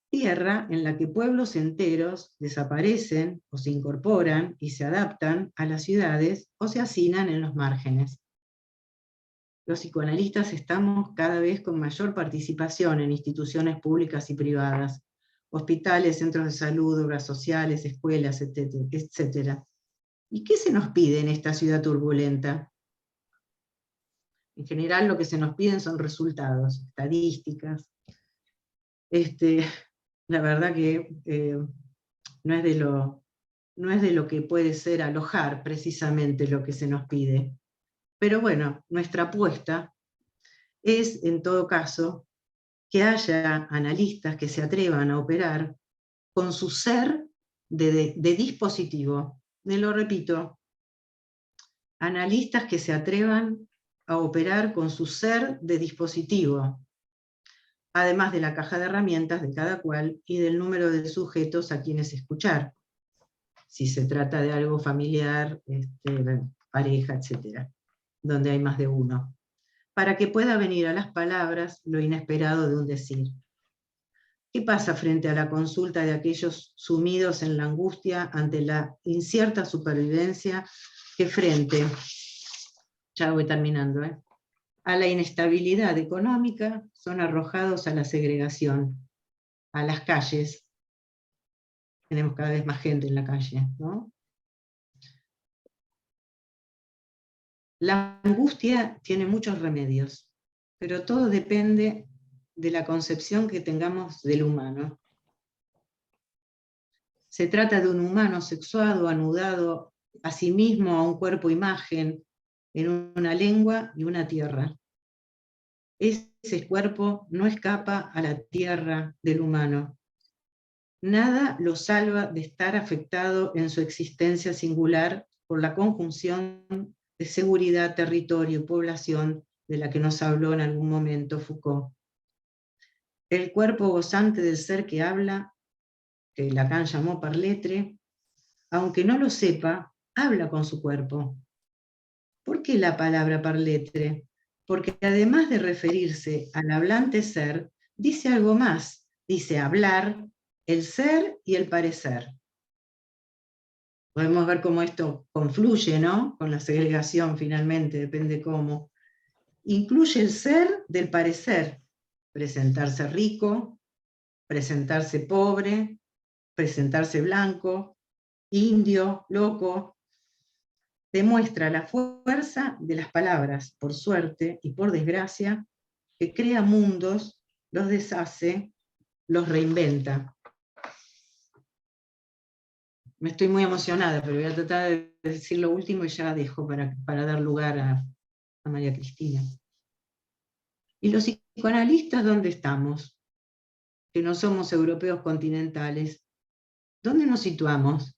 Tierra en la que pueblos enteros desaparecen o se incorporan y se adaptan a las ciudades o se hacinan en los márgenes. Los psicoanalistas estamos cada vez con mayor participación en instituciones públicas y privadas, hospitales, centros de salud, obras sociales, escuelas, etc. ¿Y qué se nos pide en esta ciudad turbulenta? En general lo que se nos piden son resultados, estadísticas. La verdad que no es de lo que puede ser alojar precisamente lo que se nos pide. Pero bueno, nuestra apuesta es, en todo caso, que haya analistas que se atrevan a operar con su ser de dispositivo. Me lo repito, analistas que se atrevan a operar con su ser de dispositivo, además de la caja de herramientas de cada cual y del número de sujetos a quienes escuchar, si se trata de algo familiar, pareja, etc., donde hay más de uno, para que pueda venir a las palabras lo inesperado de un decir. ¿Qué pasa frente a la consulta de aquellos sumidos en la angustia ante la incierta supervivencia que frente, ya voy terminando, a la inestabilidad económica son arrojados a la segregación, a las calles? Tenemos cada vez más gente en la calle, ¿no? La angustia tiene muchos remedios, pero todo depende de la concepción que tengamos del humano. Se trata de un humano sexuado, anudado a sí mismo, a un cuerpo-imagen, en una lengua y una tierra. Ese cuerpo no escapa a la tierra del humano. nada lo salva de estar afectado en su existencia singular por la conjunción de seguridad, territorio y población de la que nos habló en algún momento Foucault. El cuerpo gozante del ser que habla, que Lacan llamó par lettre, aunque no lo sepa, habla con su cuerpo. ¿Por qué la palabra par lettre? Porque además de referirse al hablante ser, dice algo más, dice hablar, el ser y el parecer. Podemos ver cómo esto confluye, ¿no? Con la segregación finalmente, depende cómo. Incluye el ser del parecer, presentarse rico, presentarse pobre, presentarse blanco, indio, loco. Demuestra la fuerza de las palabras, por suerte y por desgracia, que crea mundos, los deshace, los reinventa. Me estoy muy emocionada, pero voy a tratar de decir lo último y ya dejo para dar lugar a María Cristina. ¿Y los psicoanalistas dónde estamos? Que no somos europeos continentales. ¿Dónde nos situamos?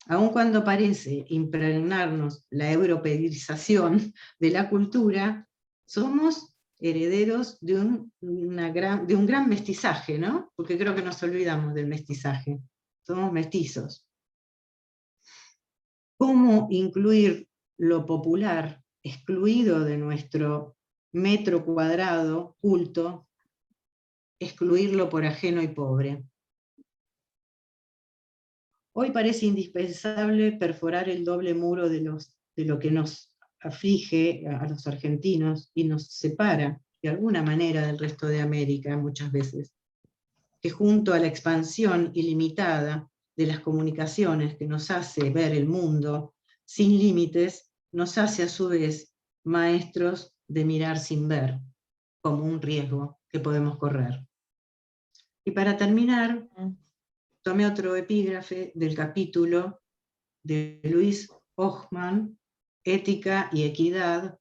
Aun cuando parece impregnarnos la europeización de la cultura, somos herederos de un gran mestizaje, ¿no? Porque creo que nos olvidamos del mestizaje. Somos mestizos. ¿Cómo incluir lo popular, excluido de nuestro metro cuadrado, culto, excluirlo por ajeno y pobre? Hoy parece indispensable perforar el doble muro de lo que nos aflige a los argentinos y nos separa de alguna manera del resto de América muchas veces, que junto a la expansión ilimitada de las comunicaciones que nos hace ver el mundo sin límites, nos hace a su vez maestros de mirar sin ver, como un riesgo que podemos correr. Y para terminar, tomé otro epígrafe del capítulo de Luis Hochmann, Ética y Equidad,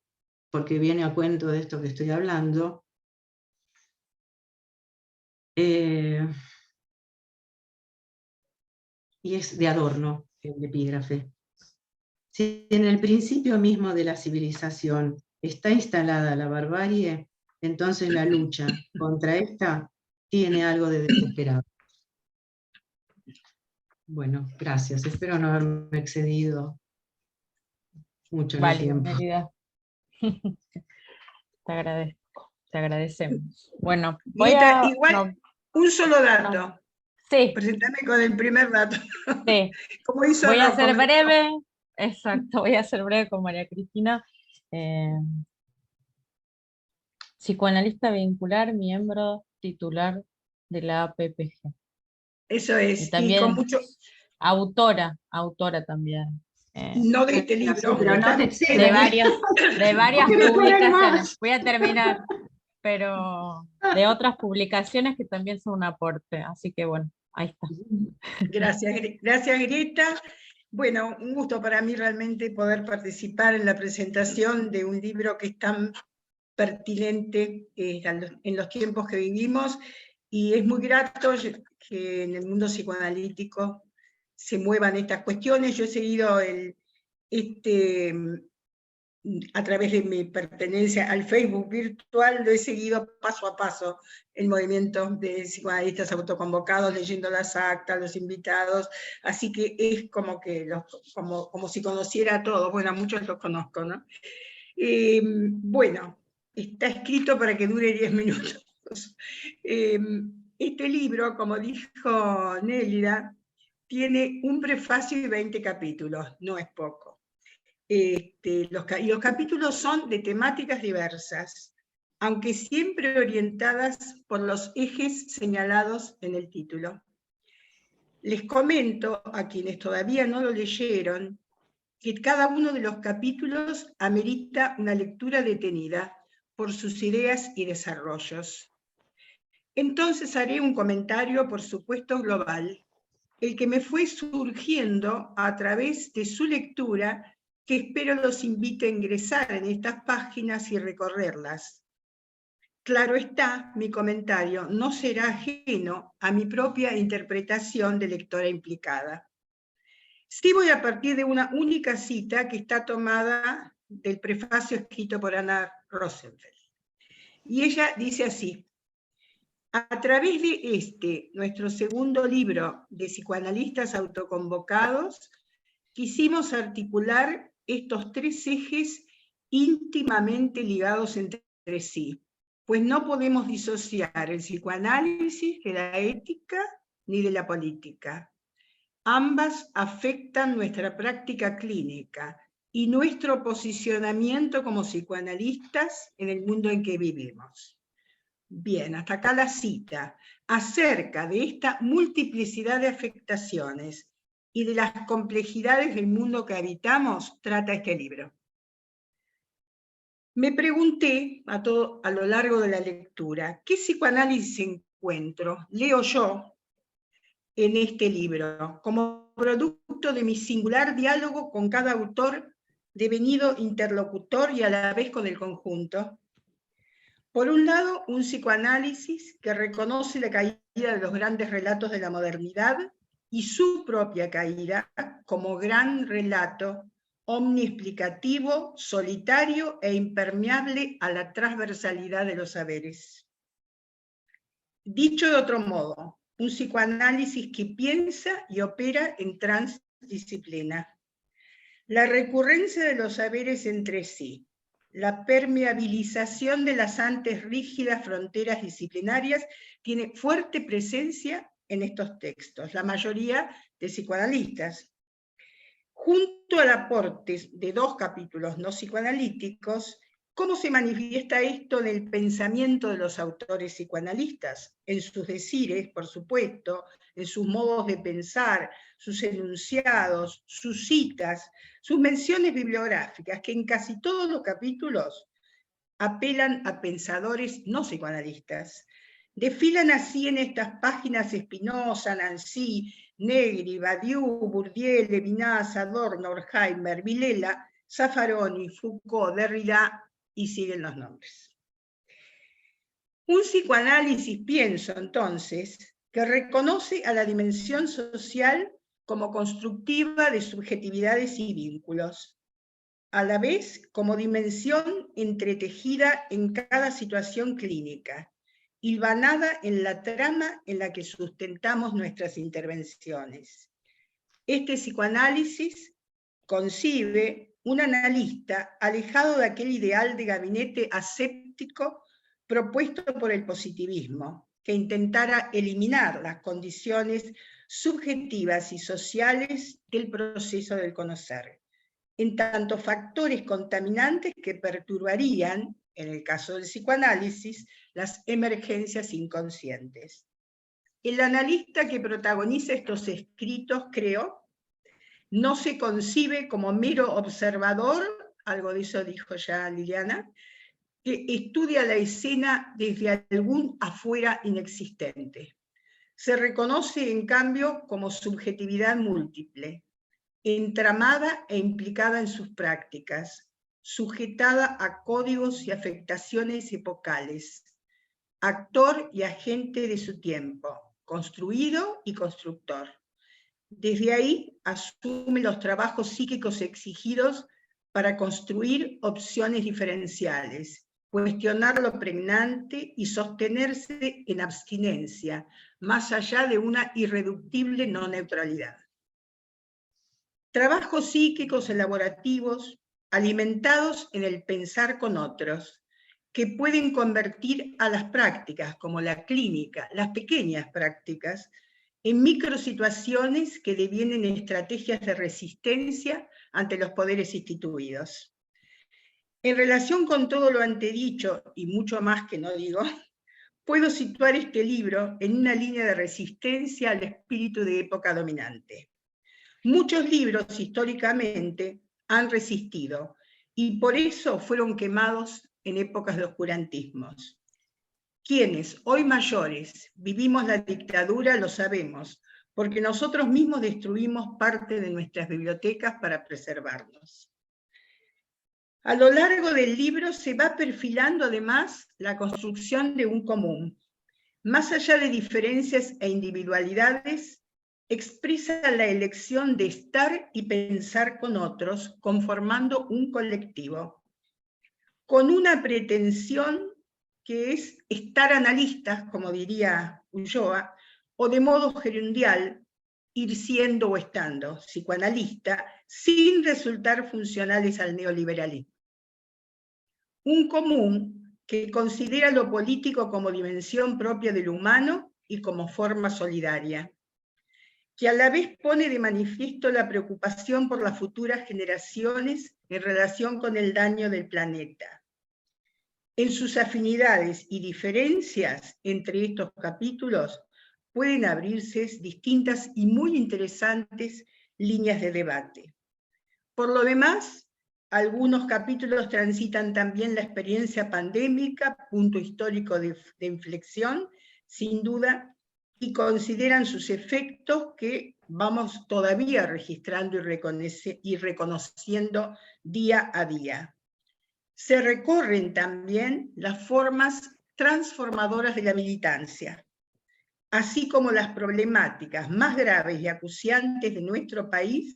porque viene a cuento de esto que estoy hablando. Y es de Adorno, el epígrafe. Si en el principio mismo de la civilización está instalada la barbarie, entonces la lucha contra esta tiene algo de desesperado. Bueno, gracias. Espero no haberme excedido mucho en el tiempo. Mérida. Te agradecemos. Bueno, voy a... Igual, un solo dato. No. Sí. Presentame con el primer dato. Sí. Como hizo voy a Rocco, ser breve. Exacto, voy a ser breve con María Cristina. Psicoanalista vincular, miembro titular de la APPG. Eso es. Y también con mucho... autora también. No de este libro, pero no de varias publicaciones. Voy a terminar, pero de otras publicaciones que también son un aporte. Así que bueno, ahí está. Gracias Greta. Bueno, un gusto para mí realmente poder participar en la presentación de un libro que es tan pertinente en los tiempos que vivimos, y es muy grato que en el mundo psicoanalítico se muevan estas cuestiones. Yo he seguido a través de mi pertenencia al Facebook virtual, lo he seguido paso a paso, el movimiento de psicoanalistas autoconvocados, leyendo las actas, los invitados, así que es como que como si conociera a todos. Bueno, a muchos los conozco, ¿no? Bueno, está escrito para que dure 10 minutos. Este libro, como dijo Nélida, tiene un prefacio y 20 capítulos, no es poco. Los capítulos son de temáticas diversas, aunque siempre orientadas por los ejes señalados en el título. Les comento a quienes todavía no lo leyeron que cada uno de los capítulos amerita una lectura detenida por sus ideas y desarrollos. Entonces haré un comentario, por supuesto, global, el que me fue surgiendo a través de su lectura, que espero los invite a ingresar en estas páginas y recorrerlas. Claro está, mi comentario no será ajeno a mi propia interpretación de lectora implicada. Sí voy a partir de una única cita que está tomada del prefacio escrito por Anna Rosenfeld. Y ella dice así: a través de nuestro segundo libro de psicoanalistas autoconvocados, quisimos articular estos tres ejes íntimamente ligados entre sí, pues no podemos disociar el psicoanálisis de la ética ni de la política. Ambas afectan nuestra práctica clínica y nuestro posicionamiento como psicoanalistas en el mundo en que vivimos. Bien, hasta acá la cita. Acerca de esta multiplicidad de afectaciones y de las complejidades del mundo que habitamos, trata este libro. Me pregunté a lo largo de la lectura, ¿qué psicoanálisis encuentro, leo yo, en este libro, como producto de mi singular diálogo con cada autor, devenido interlocutor y a la vez con el conjunto? Por un lado, un psicoanálisis que reconoce la caída de los grandes relatos de la modernidad y su propia caída como gran relato omniexplicativo, solitario e impermeable a la transversalidad de los saberes. Dicho de otro modo, un psicoanálisis que piensa y opera en transdisciplina. La recurrencia de los saberes entre sí, la permeabilización de las antes rígidas fronteras disciplinarias tiene fuerte presencia en estos textos, la mayoría de psicoanalistas. Junto al aporte de 2 capítulos no psicoanalíticos, ¿cómo se manifiesta esto en el pensamiento de los autores psicoanalistas? En sus decires, por supuesto, en sus modos de pensar, sus enunciados, sus citas, sus menciones bibliográficas, que en casi todos los capítulos apelan a pensadores no psicoanalistas. Desfilan así en estas páginas Spinoza, Nancy, Negri, Badiou, Bourdieu, Levinas, Adorno, Horkheimer, Vilela, Zaffaroni, Foucault, Derrida, y siguen los nombres. Un psicoanálisis, pienso entonces, que reconoce a la dimensión social como constructiva de subjetividades y vínculos, a la vez como dimensión entretejida en cada situación clínica, hilvanada en la trama en la que sustentamos nuestras intervenciones. Este psicoanálisis concibe un analista alejado de aquel ideal de gabinete aséptico propuesto por el positivismo, que intentara eliminar las condiciones subjetivas y sociales del proceso del conocer, en tanto factores contaminantes que perturbarían, en el caso del psicoanálisis, las emergencias inconscientes. El analista que protagoniza estos escritos, creo, no se concibe como mero observador, algo de eso dijo ya Liliana, que estudia la escena desde algún afuera inexistente. Se reconoce, en cambio, como subjetividad múltiple, entramada e implicada en sus prácticas, sujetada a códigos y afectaciones epocales, actor y agente de su tiempo, construido y constructor. Desde ahí asume los trabajos psíquicos exigidos para construir opciones diferenciales, cuestionar lo pregnante y sostenerse en abstinencia, más allá de una irreductible no neutralidad. Trabajos psíquicos elaborativos, alimentados en el pensar con otros, que pueden convertir a las prácticas, como la clínica, las pequeñas prácticas, en microsituaciones que devienen en estrategias de resistencia ante los poderes instituidos. En relación con todo lo antedicho, y mucho más que no digo, puedo situar este libro en una línea de resistencia al espíritu de época dominante. Muchos libros históricamente han resistido, y por eso fueron quemados en épocas de oscurantismos. Quienes, hoy mayores, vivimos la dictadura lo sabemos, porque nosotros mismos destruimos parte de nuestras bibliotecas para preservarnos. A lo largo del libro se va perfilando además la construcción de un común. Más allá de diferencias e individualidades, expresa la elección de estar y pensar con otros, conformando un colectivo, con una pretensión que es estar analistas, como diría Ulloa, o de modo gerundial, ir siendo o estando psicoanalista, sin resultar funcionales al neoliberalismo. Un común que considera lo político como dimensión propia del humano y como forma solidaria, que a la vez pone de manifiesto la preocupación por las futuras generaciones en relación con el daño del planeta. En sus afinidades y diferencias entre estos capítulos pueden abrirse distintas y muy interesantes líneas de debate. Por lo demás, algunos capítulos transitan también la experiencia pandémica, punto histórico de inflexión, sin duda, y consideran sus efectos que vamos todavía registrando y reconociendo día a día. Se recorren también las formas transformadoras de la militancia, así como las problemáticas más graves y acuciantes de nuestro país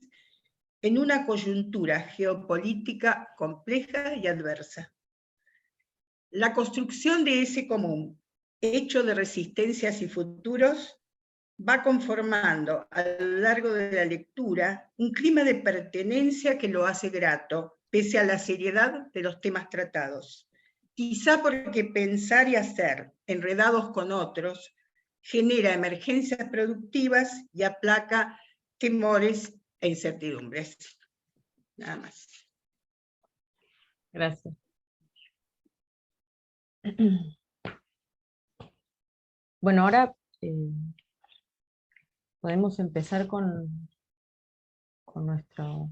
en una coyuntura geopolítica compleja y adversa. La construcción de ese común, hecho de resistencias y futuros, va conformando a lo largo de la lectura un clima de pertenencia que lo hace grato, pese a la seriedad de los temas tratados. Quizá porque pensar y hacer, enredados con otros, genera emergencias productivas y aplaca temores e incertidumbres. Nada más. Gracias. Bueno, ahora podemos empezar con nuestro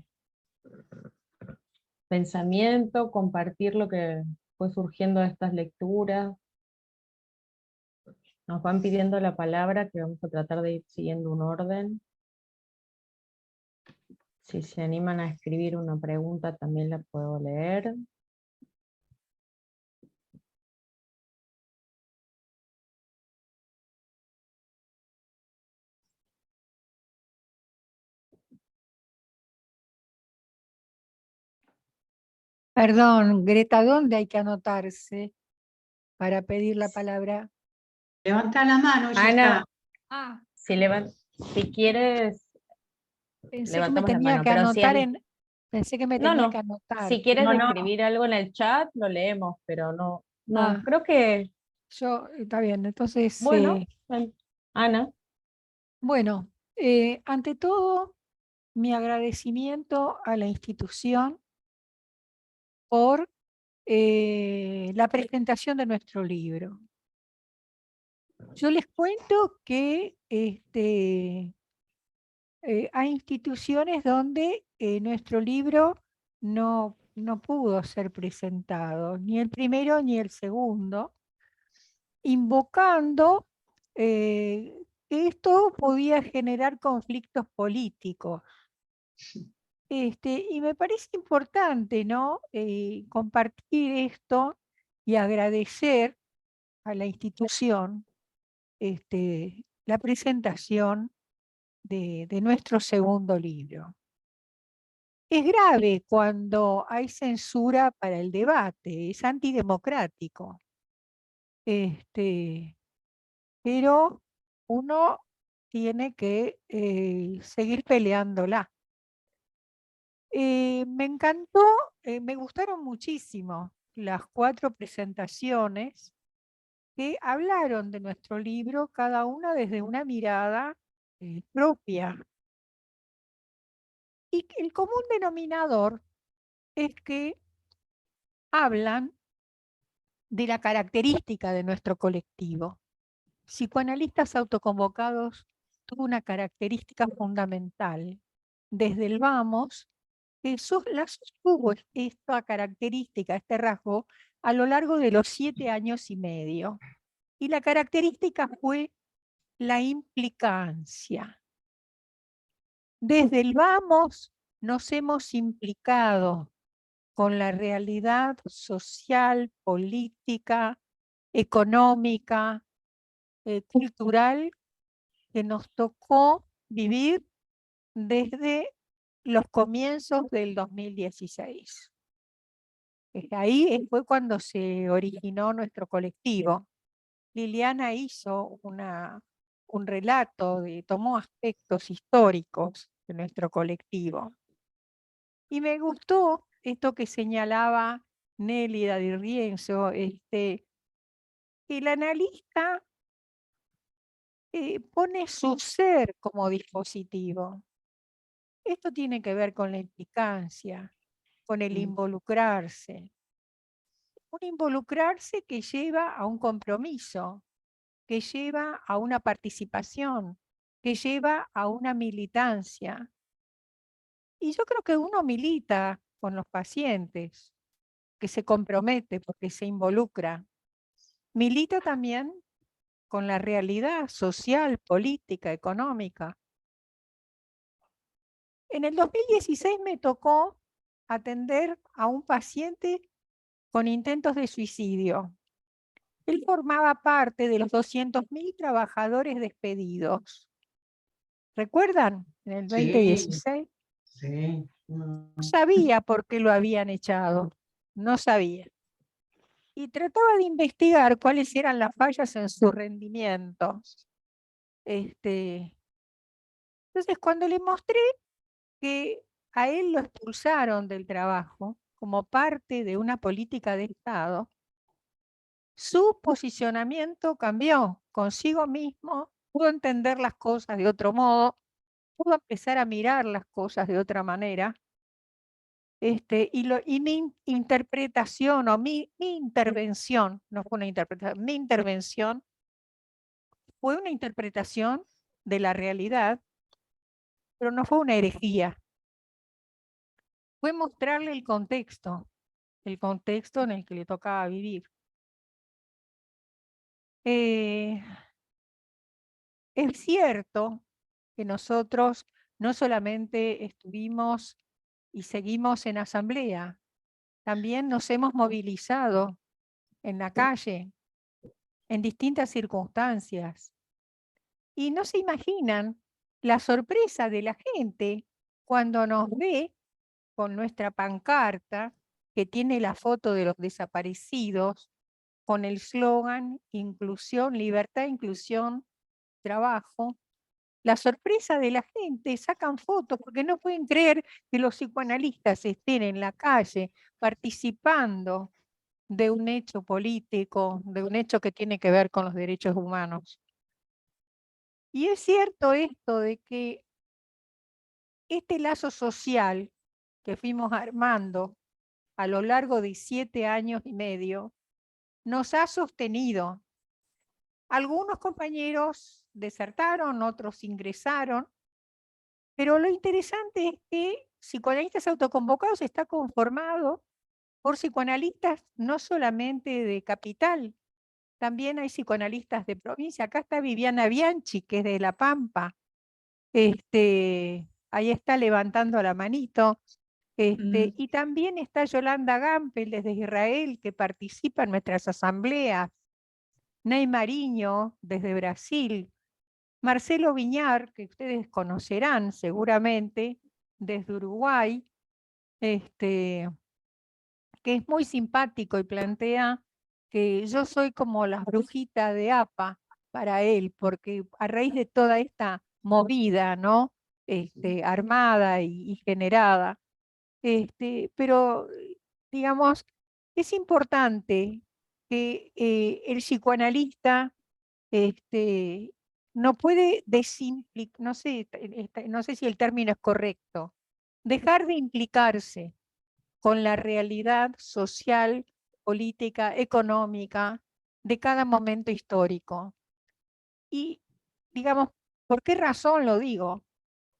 pensamiento, compartir lo que fue surgiendo de estas lecturas. Nos van pidiendo la palabra, que vamos a tratar de ir siguiendo un orden. Si se animan a escribir una pregunta, también la puedo leer. Perdón, Greta, ¿dónde hay que anotarse para pedir la palabra? Levanta la mano, ya Ana, está. Ah, si quieres, pensé que me levantamos la tenía mano, que pero si anotar pensé que me tenía que no, anotar. si quieres No, no. escribir algo en el chat, lo leemos, pero no, Ah. creo que, Está bien, entonces, bueno, Ana. bueno, ante todo, mi agradecimiento a la institución por la presentación de nuestro libro. Yo les cuento que hay instituciones donde nuestro libro no pudo ser presentado, ni el primero ni el segundo, invocando que esto podía generar conflictos políticos. Y me parece importante, ¿no? Compartir esto y agradecer a la institución la presentación de nuestro segundo libro. Es grave cuando hay censura para el debate, es antidemocrático. Pero uno tiene que seguir peleándola. Me encantó, me gustaron muchísimo las 4 presentaciones que hablaron de nuestro libro, cada una desde una mirada propia. Y el común denominador es que hablan de la característica de nuestro colectivo. Psicoanalistas autoconvocados tuvo una característica fundamental. Desde el vamos, la sostuvo esta característica, este rasgo, a lo largo de los 7 años y medio. Y la característica fue la implicancia. Desde el vamos nos hemos implicado con la realidad social, política, económica, cultural que nos tocó vivir desde los comienzos del 2016. Ahí fue cuando se originó nuestro colectivo. Liliana hizo un relato, tomó aspectos históricos de nuestro colectivo. Y me gustó esto que señalaba Nélida Di Rienzo, que el analista pone su ser como dispositivo. Esto tiene que ver con la implicancia, con el involucrarse. Un involucrarse que lleva a un compromiso, que lleva a una participación, que lleva a una militancia. Y yo creo que uno milita con los pacientes, que se compromete porque se involucra. Milita también con la realidad social, política, económica. En el 2016 me tocó atender a un paciente con intentos de suicidio. Él formaba parte de los 200.000 trabajadores despedidos. ¿Recuerdan? En el 2016. Sí. No sabía por qué lo habían echado. No sabía. Y trataba de investigar cuáles eran las fallas en su rendimiento. Entonces, cuando le mostré que a él lo expulsaron del trabajo como parte de una política de Estado, su posicionamiento cambió consigo mismo, pudo entender las cosas de otro modo, pudo empezar a mirar las cosas de otra manera. Y mi interpretación o mi intervención, no fue una interpretación, mi intervención fue una interpretación de la realidad, pero no fue una herejía. Fue mostrarle el contexto en el que le tocaba vivir. Es cierto que nosotros no solamente estuvimos y seguimos en asamblea, también nos hemos movilizado en la calle, en distintas circunstancias. Y no se imaginan la sorpresa de la gente cuando nos ve con nuestra pancarta que tiene la foto de los desaparecidos, con el eslogan inclusión, libertad, inclusión, trabajo. La sorpresa de la gente, sacan fotos porque no pueden creer que los psicoanalistas estén en la calle participando de un hecho político, de un hecho que tiene que ver con los derechos humanos. Y es cierto esto de que este lazo social que fuimos armando a lo largo de 7 años y medio nos ha sostenido. Algunos compañeros desertaron, otros ingresaron, pero lo interesante es que Psicoanalistas Autoconvocados está conformado por psicoanalistas no solamente de capital, también hay psicoanalistas de provincia. Acá está Viviana Bianchi, que es de La Pampa. Ahí está levantando la manito. Y también está Yolanda Gampel desde Israel, que participa en nuestras asambleas. Ney Mariño desde Brasil. Marcelo Viñar, que ustedes conocerán seguramente, desde Uruguay, que es muy simpático y plantea que yo soy como la brujita de APA para él, porque a raíz de toda esta movida, ¿no? Armada y generada, pero digamos, es importante que el psicoanalista no puede no sé si el término es correcto, dejar de implicarse con la realidad social, política, económica de cada momento histórico. Y, digamos, ¿por qué razón lo digo?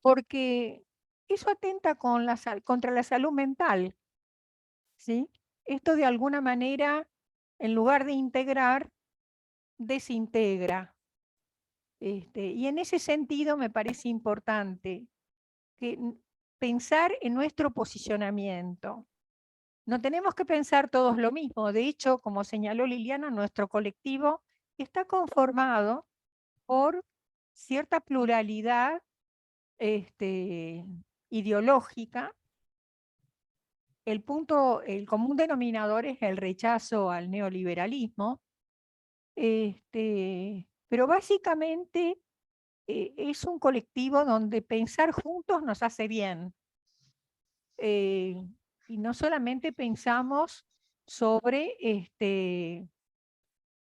Porque eso atenta contra la salud mental, ¿sí? Esto de alguna manera, en lugar de integrar, desintegra. Y en ese sentido me parece importante pensar en nuestro posicionamiento. No tenemos que pensar todos lo mismo. De hecho, como señaló Liliana, nuestro colectivo está conformado por cierta pluralidad ideológica. El común denominador es el rechazo al neoliberalismo, pero básicamente es un colectivo donde pensar juntos nos hace bien. Y no solamente pensamos sobre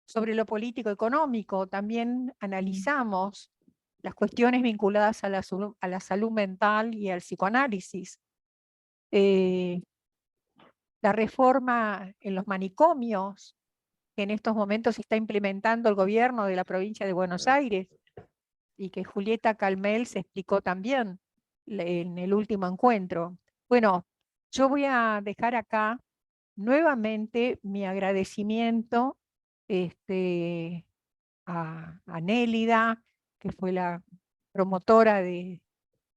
lo político-económico, también analizamos las cuestiones vinculadas a la salud mental y al psicoanálisis. La reforma en los manicomios, que en estos momentos está implementando el gobierno de la provincia de Buenos Aires, y que Julieta Calmel se explicó también en el último encuentro. Bueno, yo voy a dejar acá nuevamente mi agradecimiento a Nélida, que fue la promotora de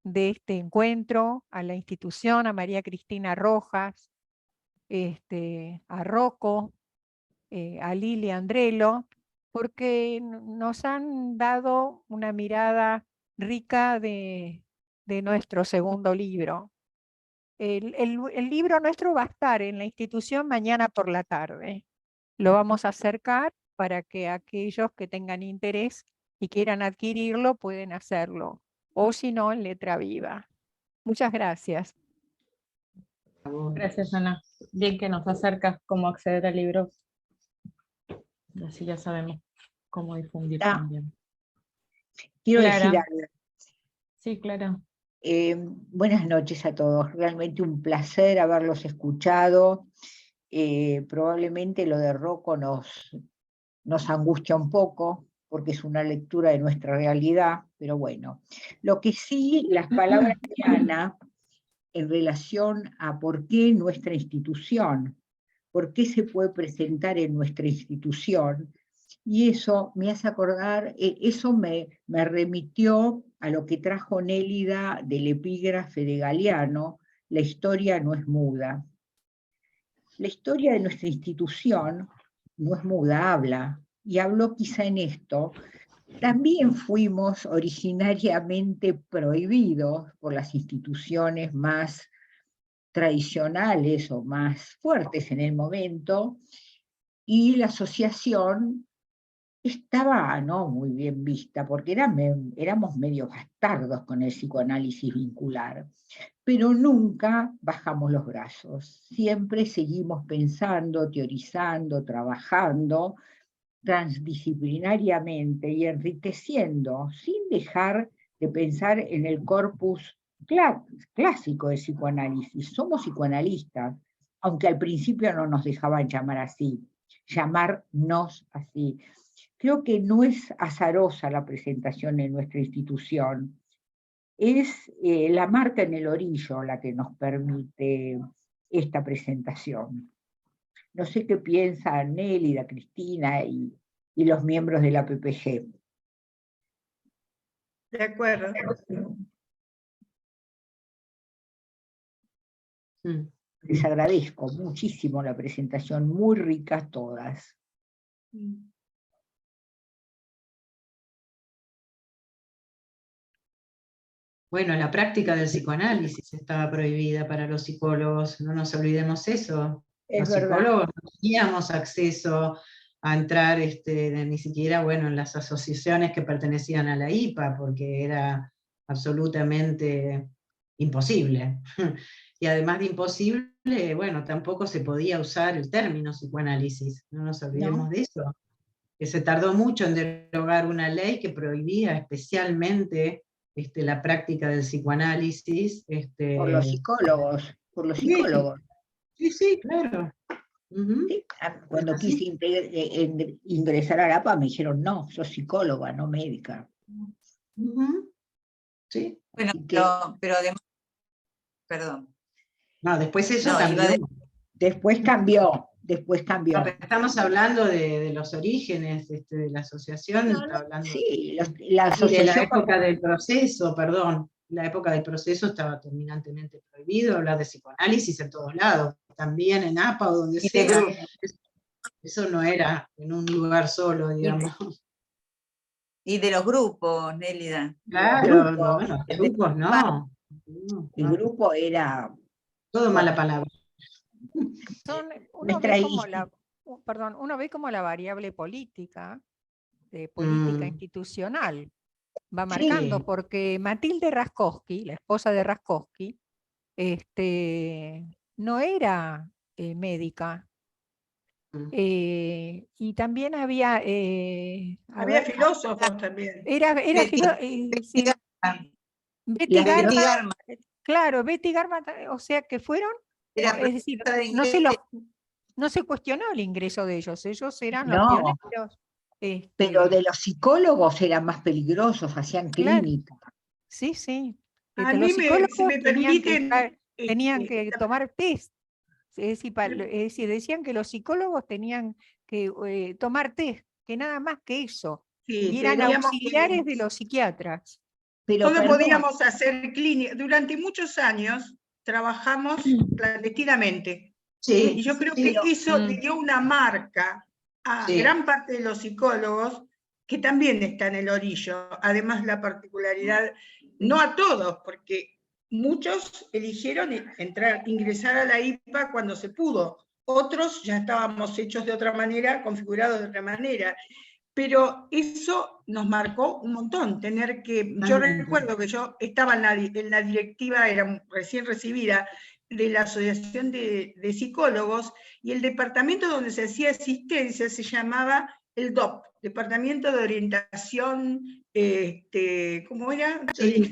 este encuentro, a la institución, a María Cristina Rojas, a Rocco, a Lili Andrelo, porque nos han dado una mirada rica de nuestro segundo libro. El libro nuestro va a estar en la institución mañana por la tarde. Lo vamos a acercar para que aquellos que tengan interés y quieran adquirirlo pueden hacerlo, o si no, en letra viva. Muchas gracias. Gracias, Ana. Bien que nos acercas cómo acceder al libro. Y así ya sabemos cómo difundir también. Quiero Clara. decir algo. Sí, Clara. Buenas noches a todos. Realmente un placer haberlos escuchado. Probablemente lo de Rocco nos angustia un poco, porque es una lectura de nuestra realidad, pero bueno. Lo que sí, las palabras de Ana en relación a por qué nuestra institución, por qué se puede presentar en nuestra institución, y eso me hace acordar, eso me remitió a lo que trajo Nélida del epígrafe de Galeano, la historia no es muda. La historia de nuestra institución no es muda, habla, y habló quizá en esto. También fuimos originariamente prohibidos por las instituciones más tradicionales o más fuertes en el momento, y la asociación estaba no muy bien vista, porque éramos medio bastardos con el psicoanálisis vincular, pero nunca bajamos los brazos, siempre seguimos pensando, teorizando, trabajando transdisciplinariamente y enriqueciendo, sin dejar de pensar en el corpus clásico del psicoanálisis. Somos psicoanalistas, aunque al principio no nos dejaban llamarnos así. Creo que no es azarosa la presentación en nuestra institución, es la marca en el orillo la que nos permite esta presentación. No sé qué piensan Nélida, Cristina y los miembros de la PPG. De acuerdo. Les agradezco muchísimo la presentación, muy ricas todas. Bueno, la práctica del psicoanálisis estaba prohibida para los psicólogos, no nos olvidemos eso. Los psicólogos no teníamos acceso a entrar ni siquiera en las asociaciones que pertenecían a la IPA, porque era absolutamente imposible. Y además de imposible, tampoco se podía usar el término psicoanálisis, no nos olvidemos de eso. Que se tardó mucho en derogar una ley que prohibía especialmente la práctica del psicoanálisis. Por los psicólogos, Sí, claro. Sí, cuando quise ingresar a la APA me dijeron, no, sos psicóloga, no médica. Sí. Bueno, pero además, perdón. No, después eso cambió. Después cambió. No, pero estamos hablando de los orígenes de la asociación. Sí, la asociación. De la época del proceso, perdón. La época del proceso estaba terminantemente prohibido hablar de psicoanálisis en todos lados. también en APA o donde Y sea. de Eso no era en un lugar solo, digamos. Y de los grupos, Nélida. Claro, Grupo. no, los grupos no. El grupo era Todo mala palabra. Uno ve como uno ve como la variable política, de política institucional, va marcando, Sí. porque Matilde Raskowski, la esposa de Raskowski, no era médica. Y también había... Había filósofos también. sí, Betty La Garma, Garma. claro, Betty Garma, o sea que fueron, Era es decir, profesora de no se cuestionó el ingreso de ellos eran los No, pioneros. pero de los psicólogos eran más peligrosos, hacían Claro. clínica. Sí, sí. A Los mí, psicólogos si me tenían permiten, que tomar test. Es decir, decían que los psicólogos tenían que tomar test, que nada más que eso. sí, Y eran teníamos auxiliares de los psiquiatras. Pero solo perdón, podíamos hacer clínica. Durante muchos años trabajamos clandestinamente. Sí, Y yo creo sí, que eso le dio una marca a Sí. gran parte de los psicólogos, que también está en el orillo. Además, la particularidad, no a todos, porque muchos eligieron ingresar a la IPA cuando se pudo. Otros ya estábamos hechos de otra manera, configurados de otra manera. Pero eso nos marcó un montón, tener que... Yo recuerdo que yo estaba en la directiva, era recién recibida, de la Asociación de Psicólogos, y el departamento donde se hacía asistencia se llamaba el DOP, Departamento de Orientación, ¿cómo era? Sí.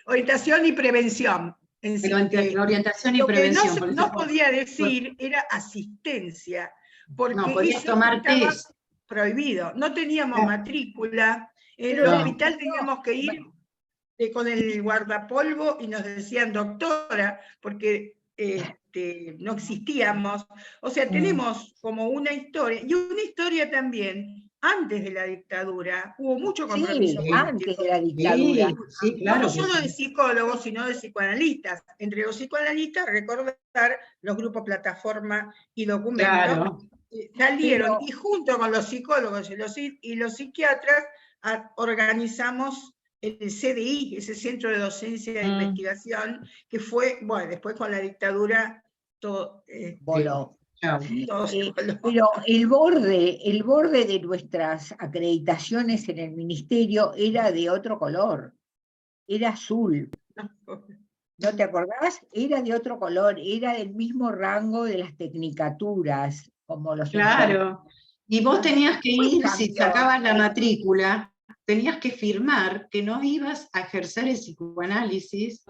Orientación y Prevención. En sí, Orientación y lo que prevención. no podía decir era asistencia, porque No, podías eso tomar estaba test. prohibido. No teníamos matrícula, en el No. hospital teníamos que ir con el guardapolvo y nos decían doctora, porque no existíamos. O sea, tenemos como una historia, y una historia también, antes de la dictadura, hubo mucho compromiso sí, político. antes de la dictadura. Sí, claro. No solo de psicólogos, sino de psicoanalistas. Entre los psicoanalistas, recordar los grupos Plataforma y Documentos, Claro. salieron, y junto con los psicólogos y los psiquiatras, organizamos el CDI, ese Centro de Docencia de Investigación, que fue, bueno, después con la dictadura, todo, Voló. todo se voló. Pero el borde de nuestras acreditaciones en el ministerio era de otro color, era azul. ¿No te acordás? Era de otro color, era del mismo rango de las tecnicaturas, como los Claro. Y vos tenías que Después ir, si cambió. sacabas la matrícula, tenías que firmar que no ibas a ejercer el psicoanálisis.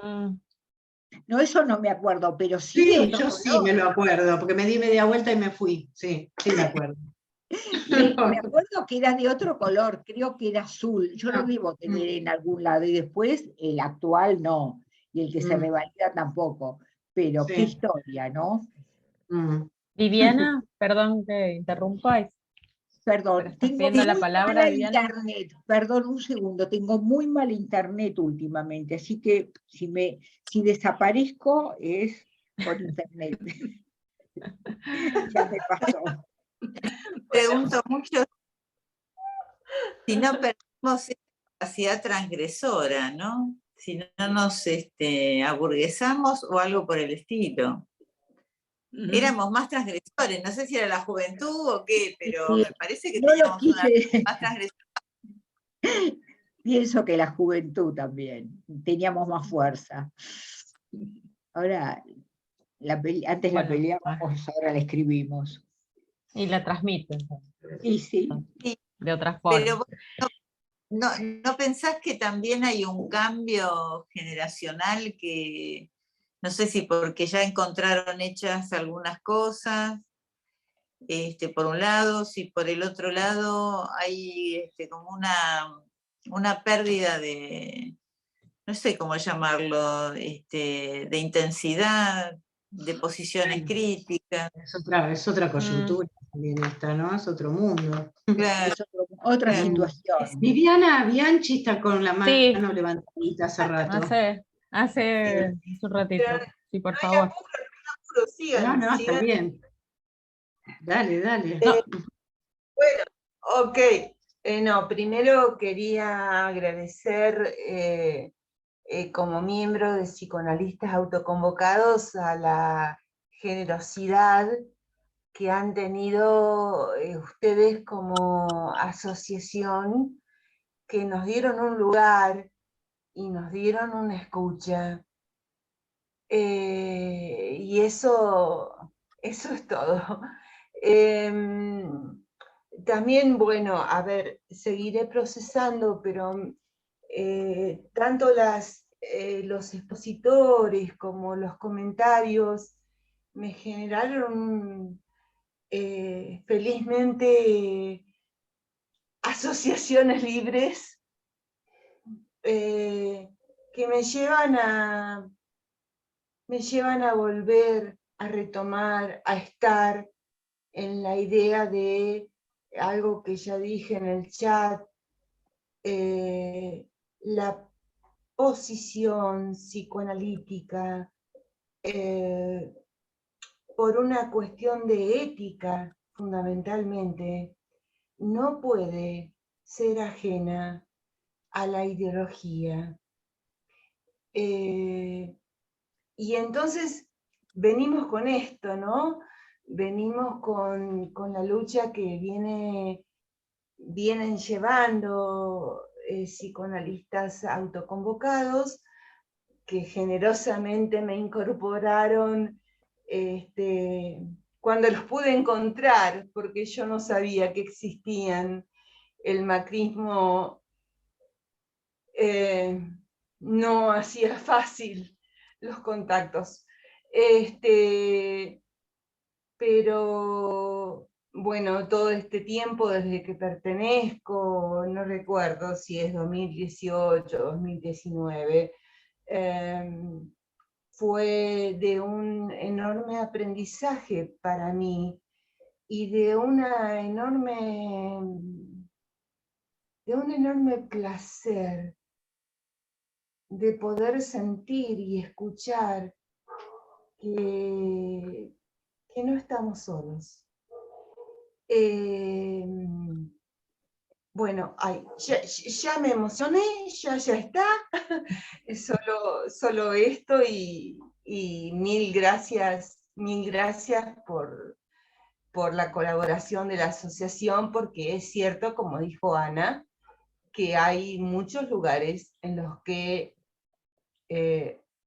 No, eso no me acuerdo, pero sí. Sí, de otro yo color. sí me lo acuerdo, porque me di media vuelta y me fui. Sí, sí me acuerdo. Me acuerdo que era de otro color, creo que era azul. Yo lo debo tener en algún lado, y después el actual no, y el que se revalida tampoco. Pero qué historia, ¿no? Viviana, perdón que interrumpa. Perdón, tengo pidiendo la muy palabra, mala Viviana. internet. Perdón un segundo, tengo muy mal internet últimamente, así que si desaparezco es por internet. Ya me pasó. Pregunto mucho si no perdemos esa capacidad transgresora, ¿no? Si no nos aburguesamos o algo por el estilo. Éramos más transgresores, no sé si era la juventud o qué, pero me parece que No lo teníamos una quise. más transgresora. Pienso que la juventud también, teníamos más fuerza. Ahora, antes la peleábamos, ahora la escribimos. Y la transmiten. Y sí. De otras formas. Pero ¿no pensás que también hay un cambio generacional que, no sé si porque ya encontraron hechas algunas cosas, por un lado, si por el otro lado hay como una pérdida de, no sé cómo llamarlo, de intensidad, de posiciones críticas? Es otra coyuntura también esta, ¿no? Es otro mundo. Claro, Es otra situación. Viviana Bianchi está con la mano Sí. levantadita hace rato. Hace un ratito. Sí, por favor. seguro, sigan. No, está sigan. bien. Dale, dale. Bueno, ok. No, primero quería agradecer como miembro de Psicoanalistas Autoconvocados a la generosidad que han tenido ustedes como asociación, que nos dieron un lugar y nos dieron una escucha. Y eso es todo. También, bueno, a ver, seguiré procesando, pero tanto los expositores como los comentarios me generaron felizmente asociaciones libres que me llevan a volver, a retomar, a estar en la idea de algo que ya dije en el chat, la posición psicoanalítica por una cuestión de ética, fundamentalmente, no puede ser ajena a la ideología. Y entonces venimos con esto, ¿no? Venimos con la lucha que vienen llevando psicoanalistas autoconvocados, que generosamente me incorporaron cuando los pude encontrar, porque yo no sabía que existían. El macrismo no hacía fácil los contactos. Pero bueno, todo este tiempo desde que pertenezco, no recuerdo si es 2018, 2019, fue de un enorme aprendizaje para mí y de un enorme placer de poder sentir y escuchar que no estamos solos. Bueno, ya me emocioné, ya está. Es solo esto y mil gracias por la colaboración de la asociación, porque es cierto, como dijo Ana, que hay muchos lugares en los que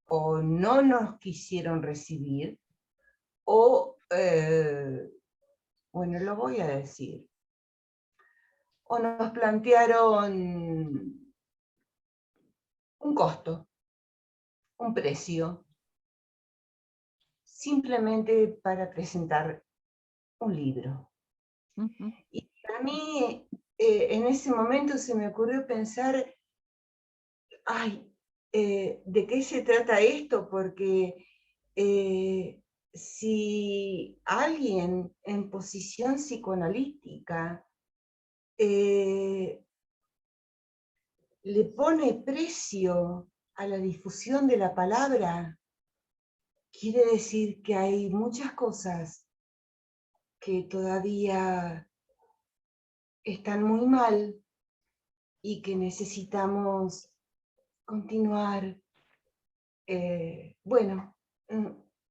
o no nos quisieron recibir, o, bueno, lo voy a decir, o nos plantearon un costo, un precio, simplemente para presentar un libro. Y a mí, en ese momento se me ocurrió pensar, ¿de qué se trata esto? Porque si alguien en posición psicoanalítica le pone precio a la difusión de la palabra, quiere decir que hay muchas cosas que todavía están muy mal y que necesitamos continuar, bueno,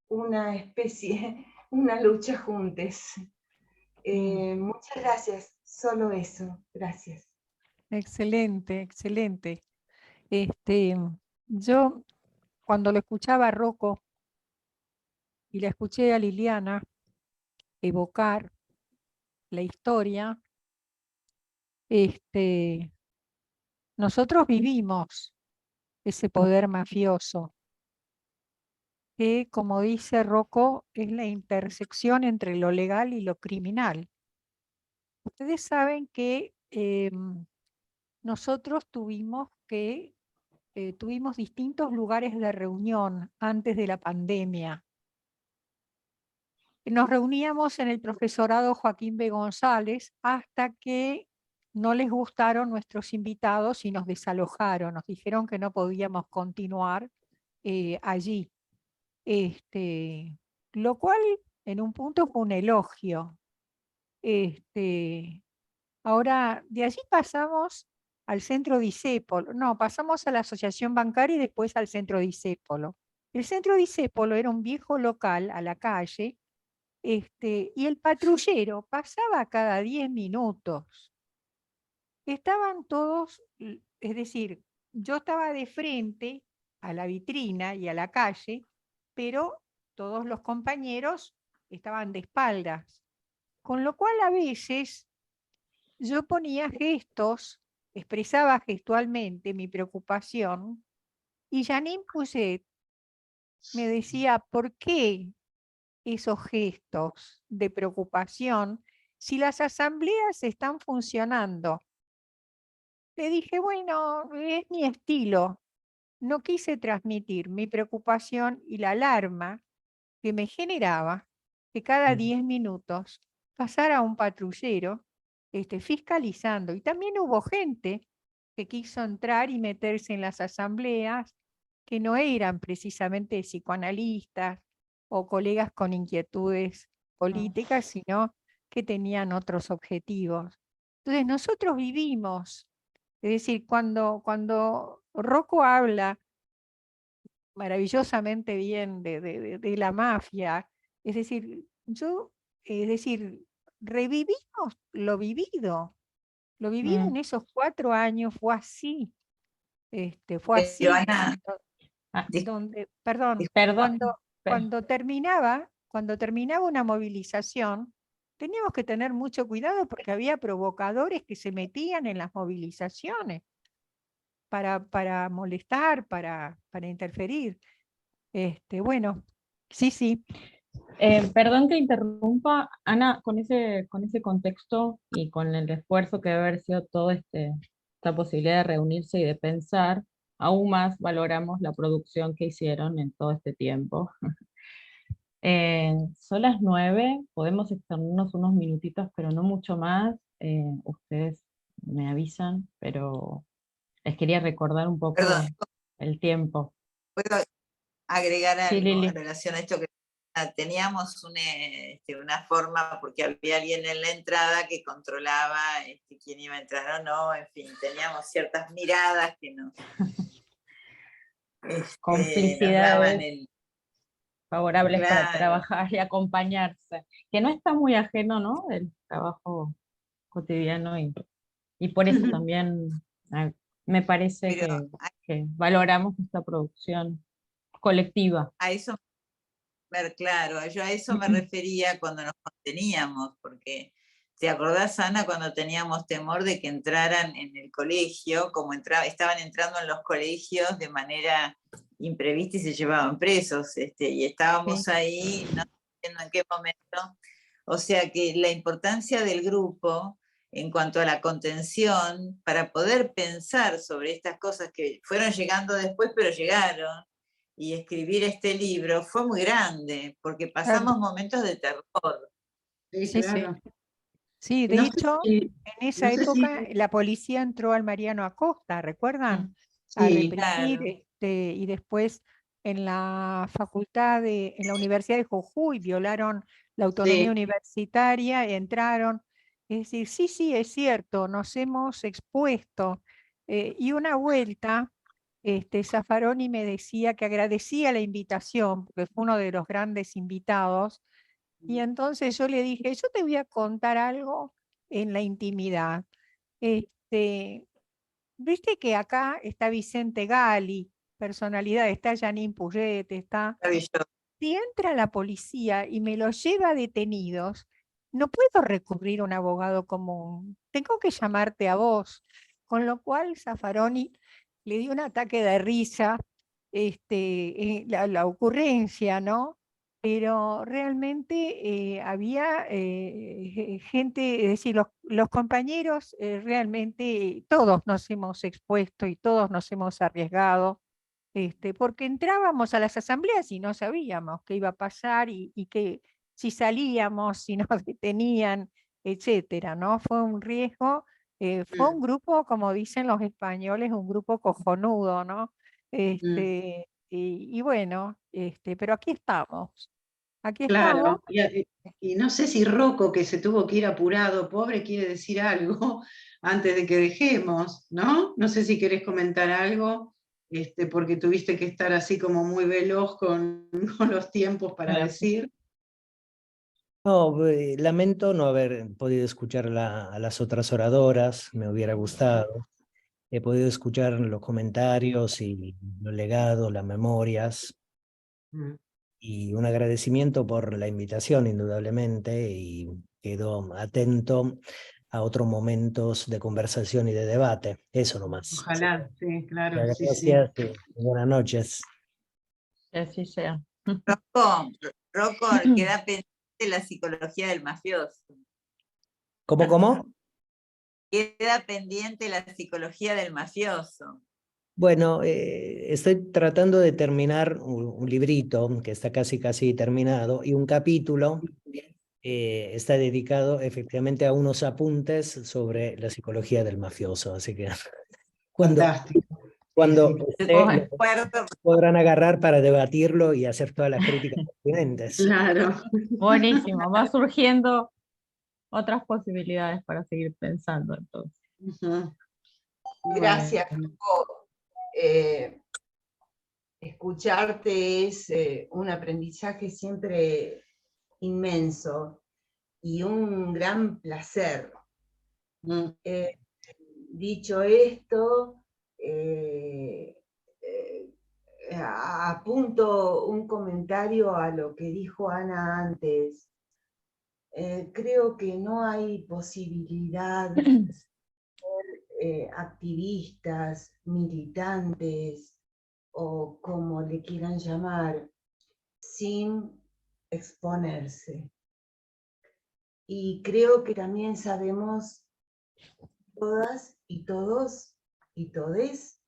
una especie, una lucha juntos. Muchas gracias, solo eso, gracias. Excelente, excelente. Yo cuando lo escuchaba a Rocco y la escuché a Liliana evocar la historia, nosotros vivimos ese poder mafioso, que, como dice Rocco, es la intersección entre lo legal y lo criminal. Ustedes saben que nosotros tuvimos distintos lugares de reunión antes de la pandemia. Nos reuníamos en el profesorado Joaquín B. González hasta que no les gustaron nuestros invitados y nos desalojaron. Nos dijeron que no podíamos continuar allí. lo cual en un punto fue un elogio. Ahora, de allí pasamos al Centro Discépolo, no, pasamos a la Asociación Bancaria y después al Centro Discépolo. El Centro Discépolo era un viejo local a la calle, y el patrullero pasaba cada 10 minutos. Estaban todos, es decir, yo estaba de frente a la vitrina y a la calle, pero todos los compañeros estaban de espaldas. Con lo cual a veces yo ponía gestos, expresaba gestualmente mi preocupación, y Janine Puget me decía, ¿por qué esos gestos de preocupación si las asambleas están funcionando? Le dije, bueno, es mi estilo. No quise transmitir mi preocupación y la alarma que me generaba que cada 10 minutos pasara un patrullero fiscalizando. Y también hubo gente que quiso entrar y meterse en las asambleas que no eran precisamente psicoanalistas o colegas con inquietudes políticas, sino que tenían otros objetivos. Entonces nosotros vivimos, es decir, cuando Rocco habla maravillosamente bien de la mafia, es decir, revivimos lo vivido. Lo vivido en esos 4 años fue así. Fue así. Pero Ana, Perdón, Perdón. cuando terminaba una movilización, teníamos que tener mucho cuidado porque había provocadores que se metían en las movilizaciones para molestar, para interferir. Bueno, sí. Perdón que interrumpa, Ana, con ese contexto y con el esfuerzo que debe haber sido todo esta posibilidad de reunirse y de pensar, aún más valoramos la producción que hicieron en todo este tiempo. Son las 9, podemos extendernos unos minutitos, pero no mucho más. Ustedes me avisan, pero les quería recordar un poco perdón, el tiempo. ¿puedo agregar Sí, algo Lili. en relación a esto? Que teníamos una forma, porque había alguien en la entrada que controlaba quién iba a entrar o no, en fin, teníamos ciertas miradas que nos Complicidades daban favorables para Claro. trabajar y acompañarse, que no está muy ajeno, ¿no?, del trabajo cotidiano, y por eso también me parece que valoramos esta producción colectiva. A eso, claro, yo a eso me refería cuando nos conteníamos, porque ¿te acordás, Ana, cuando teníamos temor de que entraran en el colegio, como estaban entrando en los colegios de manera imprevista y se llevaban presos, y estábamos ahí, no entiendo en qué momento? O sea que la importancia del grupo en cuanto a la contención, para poder pensar sobre estas cosas que fueron llegando después, pero llegaron, y escribir este libro fue muy grande, porque pasamos momentos de terror. Sí, claro. Sí, de hecho, en esa época la policía entró al Mariano Acosta, ¿recuerdan? A Sí, reprimir, y después en la en la Universidad de Jujuy violaron la autonomía universitaria, entraron. Es decir, sí, es cierto, nos hemos expuesto. Y una vuelta, Zaffaroni me decía que agradecía la invitación, porque fue uno de los grandes invitados, y entonces yo le dije, yo te voy a contar algo en la intimidad. Viste que acá está Vicente Gali, personalidad, está Janine Puget, está... Si entra la policía y me los lleva detenidos, no puedo recurrir a un abogado común, tengo que llamarte a vos. Con lo cual Zaffaroni le dio un ataque de risa, la ocurrencia, ¿no? Pero realmente había gente, es decir, los compañeros realmente todos nos hemos expuesto y todos nos hemos arriesgado, porque entrábamos a las asambleas y no sabíamos qué iba a pasar y que si salíamos, si nos detenían, etcétera, ¿no? Fue un riesgo, fue un grupo, como dicen los españoles, un grupo cojonudo, ¿no? Y bueno, pero aquí estamos. Aquí Claro, estamos. y no sé si Rocco, que se tuvo que ir apurado, pobre, quiere decir algo antes de que dejemos, ¿no? No sé si querés comentar algo, porque tuviste que estar así como muy veloz con los tiempos para decir. No, lamento no haber podido escuchar a las otras oradoras, me hubiera gustado. He podido escuchar los comentarios y los legados, las memorias, y un agradecimiento por la invitación, indudablemente, y quedo atento a otros momentos de conversación y de debate. Eso nomás. Ojalá, sí, claro, sí, sí. Gracias y buenas noches. Que así sea. Rocco, queda pendiente la psicología del mafioso. ¿Cómo? Queda pendiente la psicología del mafioso. Bueno, estoy tratando de terminar un librito que está casi terminado, y un capítulo está dedicado efectivamente a unos apuntes sobre la psicología del mafioso. Así que Fantástico. cuando Sí, esté, lo podrán agarrar para debatirlo y hacer todas las críticas pertinentes. Claro. Buenísimo, va surgiendo otras posibilidades para seguir pensando entonces. Gracias, Rocco. Escucharte es un aprendizaje siempre inmenso y un gran placer. Dicho esto, apunto un comentario a lo que dijo Ana antes. Creo que no hay posibilidad de ser activistas, militantes o como le quieran llamar, sin exponerse. Y creo que también sabemos todas y todos y todes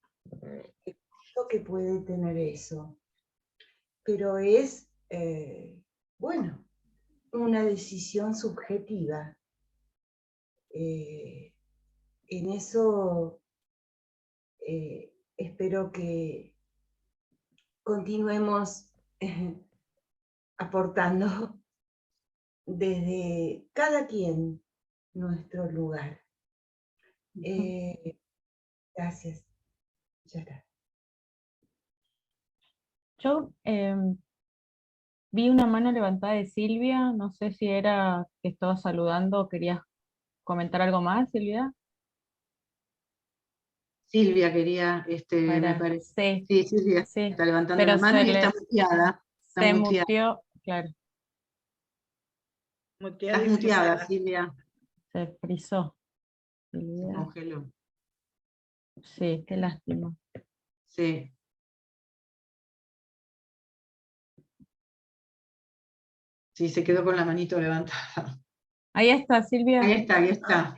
el costo que puede tener eso. Pero es, bueno, una decisión subjetiva. En eso espero que continuemos aportando desde cada quien nuestro lugar. Gracias. Ya está. Yo vi una mano levantada de Silvia, no sé si era que estaba saludando o querías comentar algo más, Silvia. Silvia quería, me parece. Sí, Silvia está levantando la mano y está muteada. Se muteó, claro. Estás muteada, Silvia. Se frizó. Se congeló. Sí, qué lástima. Sí. Sí, se quedó con la manito levantada. Ahí está, Silvia. Ahí está.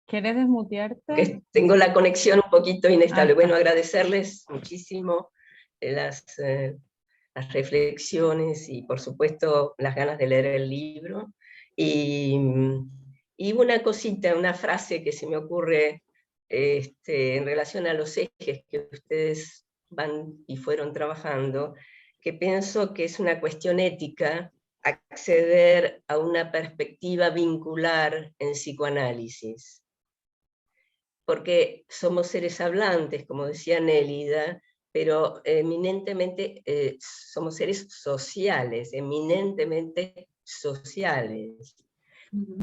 ¿Querés desmutearte? Tengo la conexión un poquito inestable. Bueno, agradecerles muchísimo las reflexiones y por supuesto las ganas de leer el libro. Y una cosita, una frase que se me ocurre en relación a los ejes que ustedes van y fueron trabajando, que pienso que es una cuestión ética acceder a una perspectiva vincular en psicoanálisis. Porque somos seres hablantes, como decía Nélida, pero eminentemente somos seres sociales, eminentemente sociales.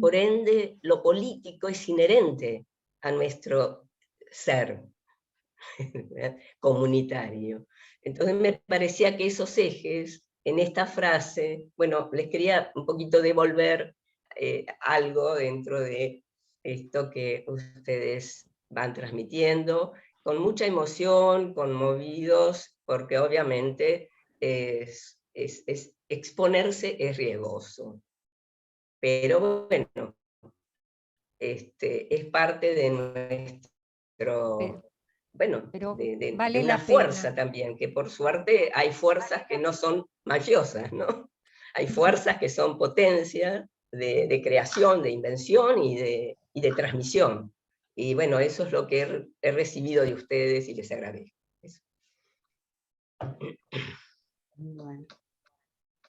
Por ende, lo político es inherente a nuestro ser comunitario. Entonces me parecía que esos ejes, en esta frase, bueno, les quería un poquito devolver algo dentro de esto que ustedes van transmitiendo, con mucha emoción, conmovidos, porque obviamente exponerse es riesgoso. Pero bueno, es parte de nuestro... Bueno, de una fuerza también, que por suerte hay fuerzas que no son mafiosas, ¿no? Hay fuerzas que son potencia de creación, de invención y de transmisión. Y bueno, eso es lo que he recibido de ustedes y les agradezco. Bueno.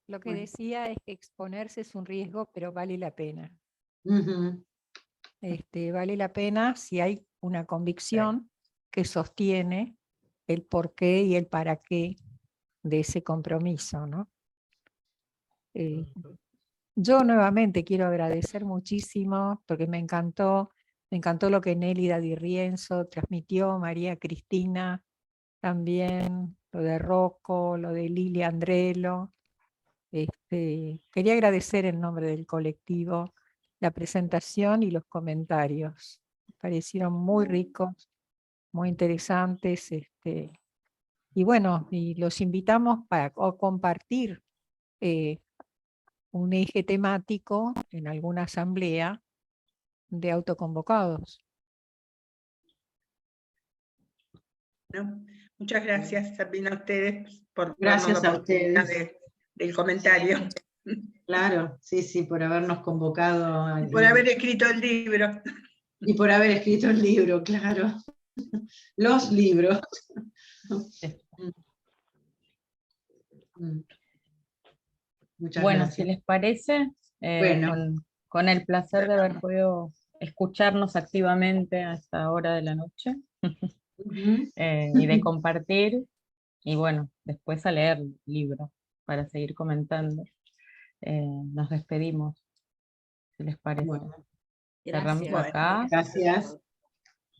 Lo que Bueno. decía es que exponerse es un riesgo, pero vale la pena. Ujú. Vale la pena si hay una convicción que sostiene el porqué y el para qué de ese compromiso, ¿no? Yo nuevamente quiero agradecer muchísimo porque me encantó lo que Nélida Di Rienzo transmitió, María Cristina también, lo de Rocco, lo de Lili Andrelo. Quería agradecer en nombre del colectivo la presentación y los comentarios. Me parecieron muy ricos, muy interesantes. Y bueno, y los invitamos para compartir un eje temático en alguna asamblea de autoconvocados. ¿No? Muchas gracias también a ustedes por Gracias darnos la a oportunidad ustedes. del comentario. Claro, sí, por habernos convocado. Por haber escrito el libro. Y por haber escrito el libro, claro. Los libros. Muchas Bueno, gracias. si les parece, Bueno. con el placer de haber podido escucharnos activamente a esta hora de la noche Ujú. y de compartir, y bueno, después a leer el libro para seguir comentando. Nos despedimos, si les parece. Bueno, Cerramos Bueno, acá. gracias.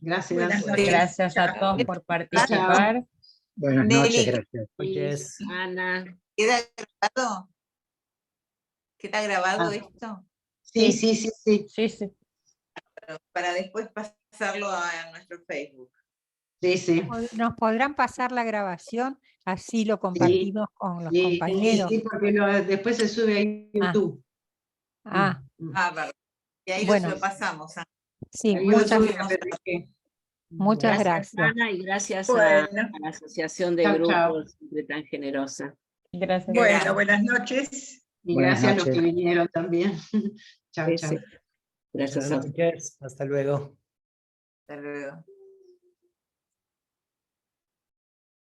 Gracias. Buenas noches. Gracias a todos por participar. Buenas Nelly, noches, gracias. Noches. Ana. ¿queda grabado? ¿Queda grabado Ah. esto? Sí. Sí. Para después pasarlo a nuestro Facebook. Sí. ¿Nos podrán pasar la grabación? Así lo compartimos con los compañeros. Sí, porque después se sube a YouTube. Ah, Verdad. Y ahí Bueno. lo pasamos. sí, Ahí muchas YouTube la PPG. Muchas gracias. Ana, y gracias Bueno. a la Asociación de Chau, Grupos, chau. siempre tan generosa. Gracias. Bueno, buenas noches. Y Buenas gracias a los noches. que vinieron también. Chao. Gracias Buenas a noches. Hasta luego. Hasta luego.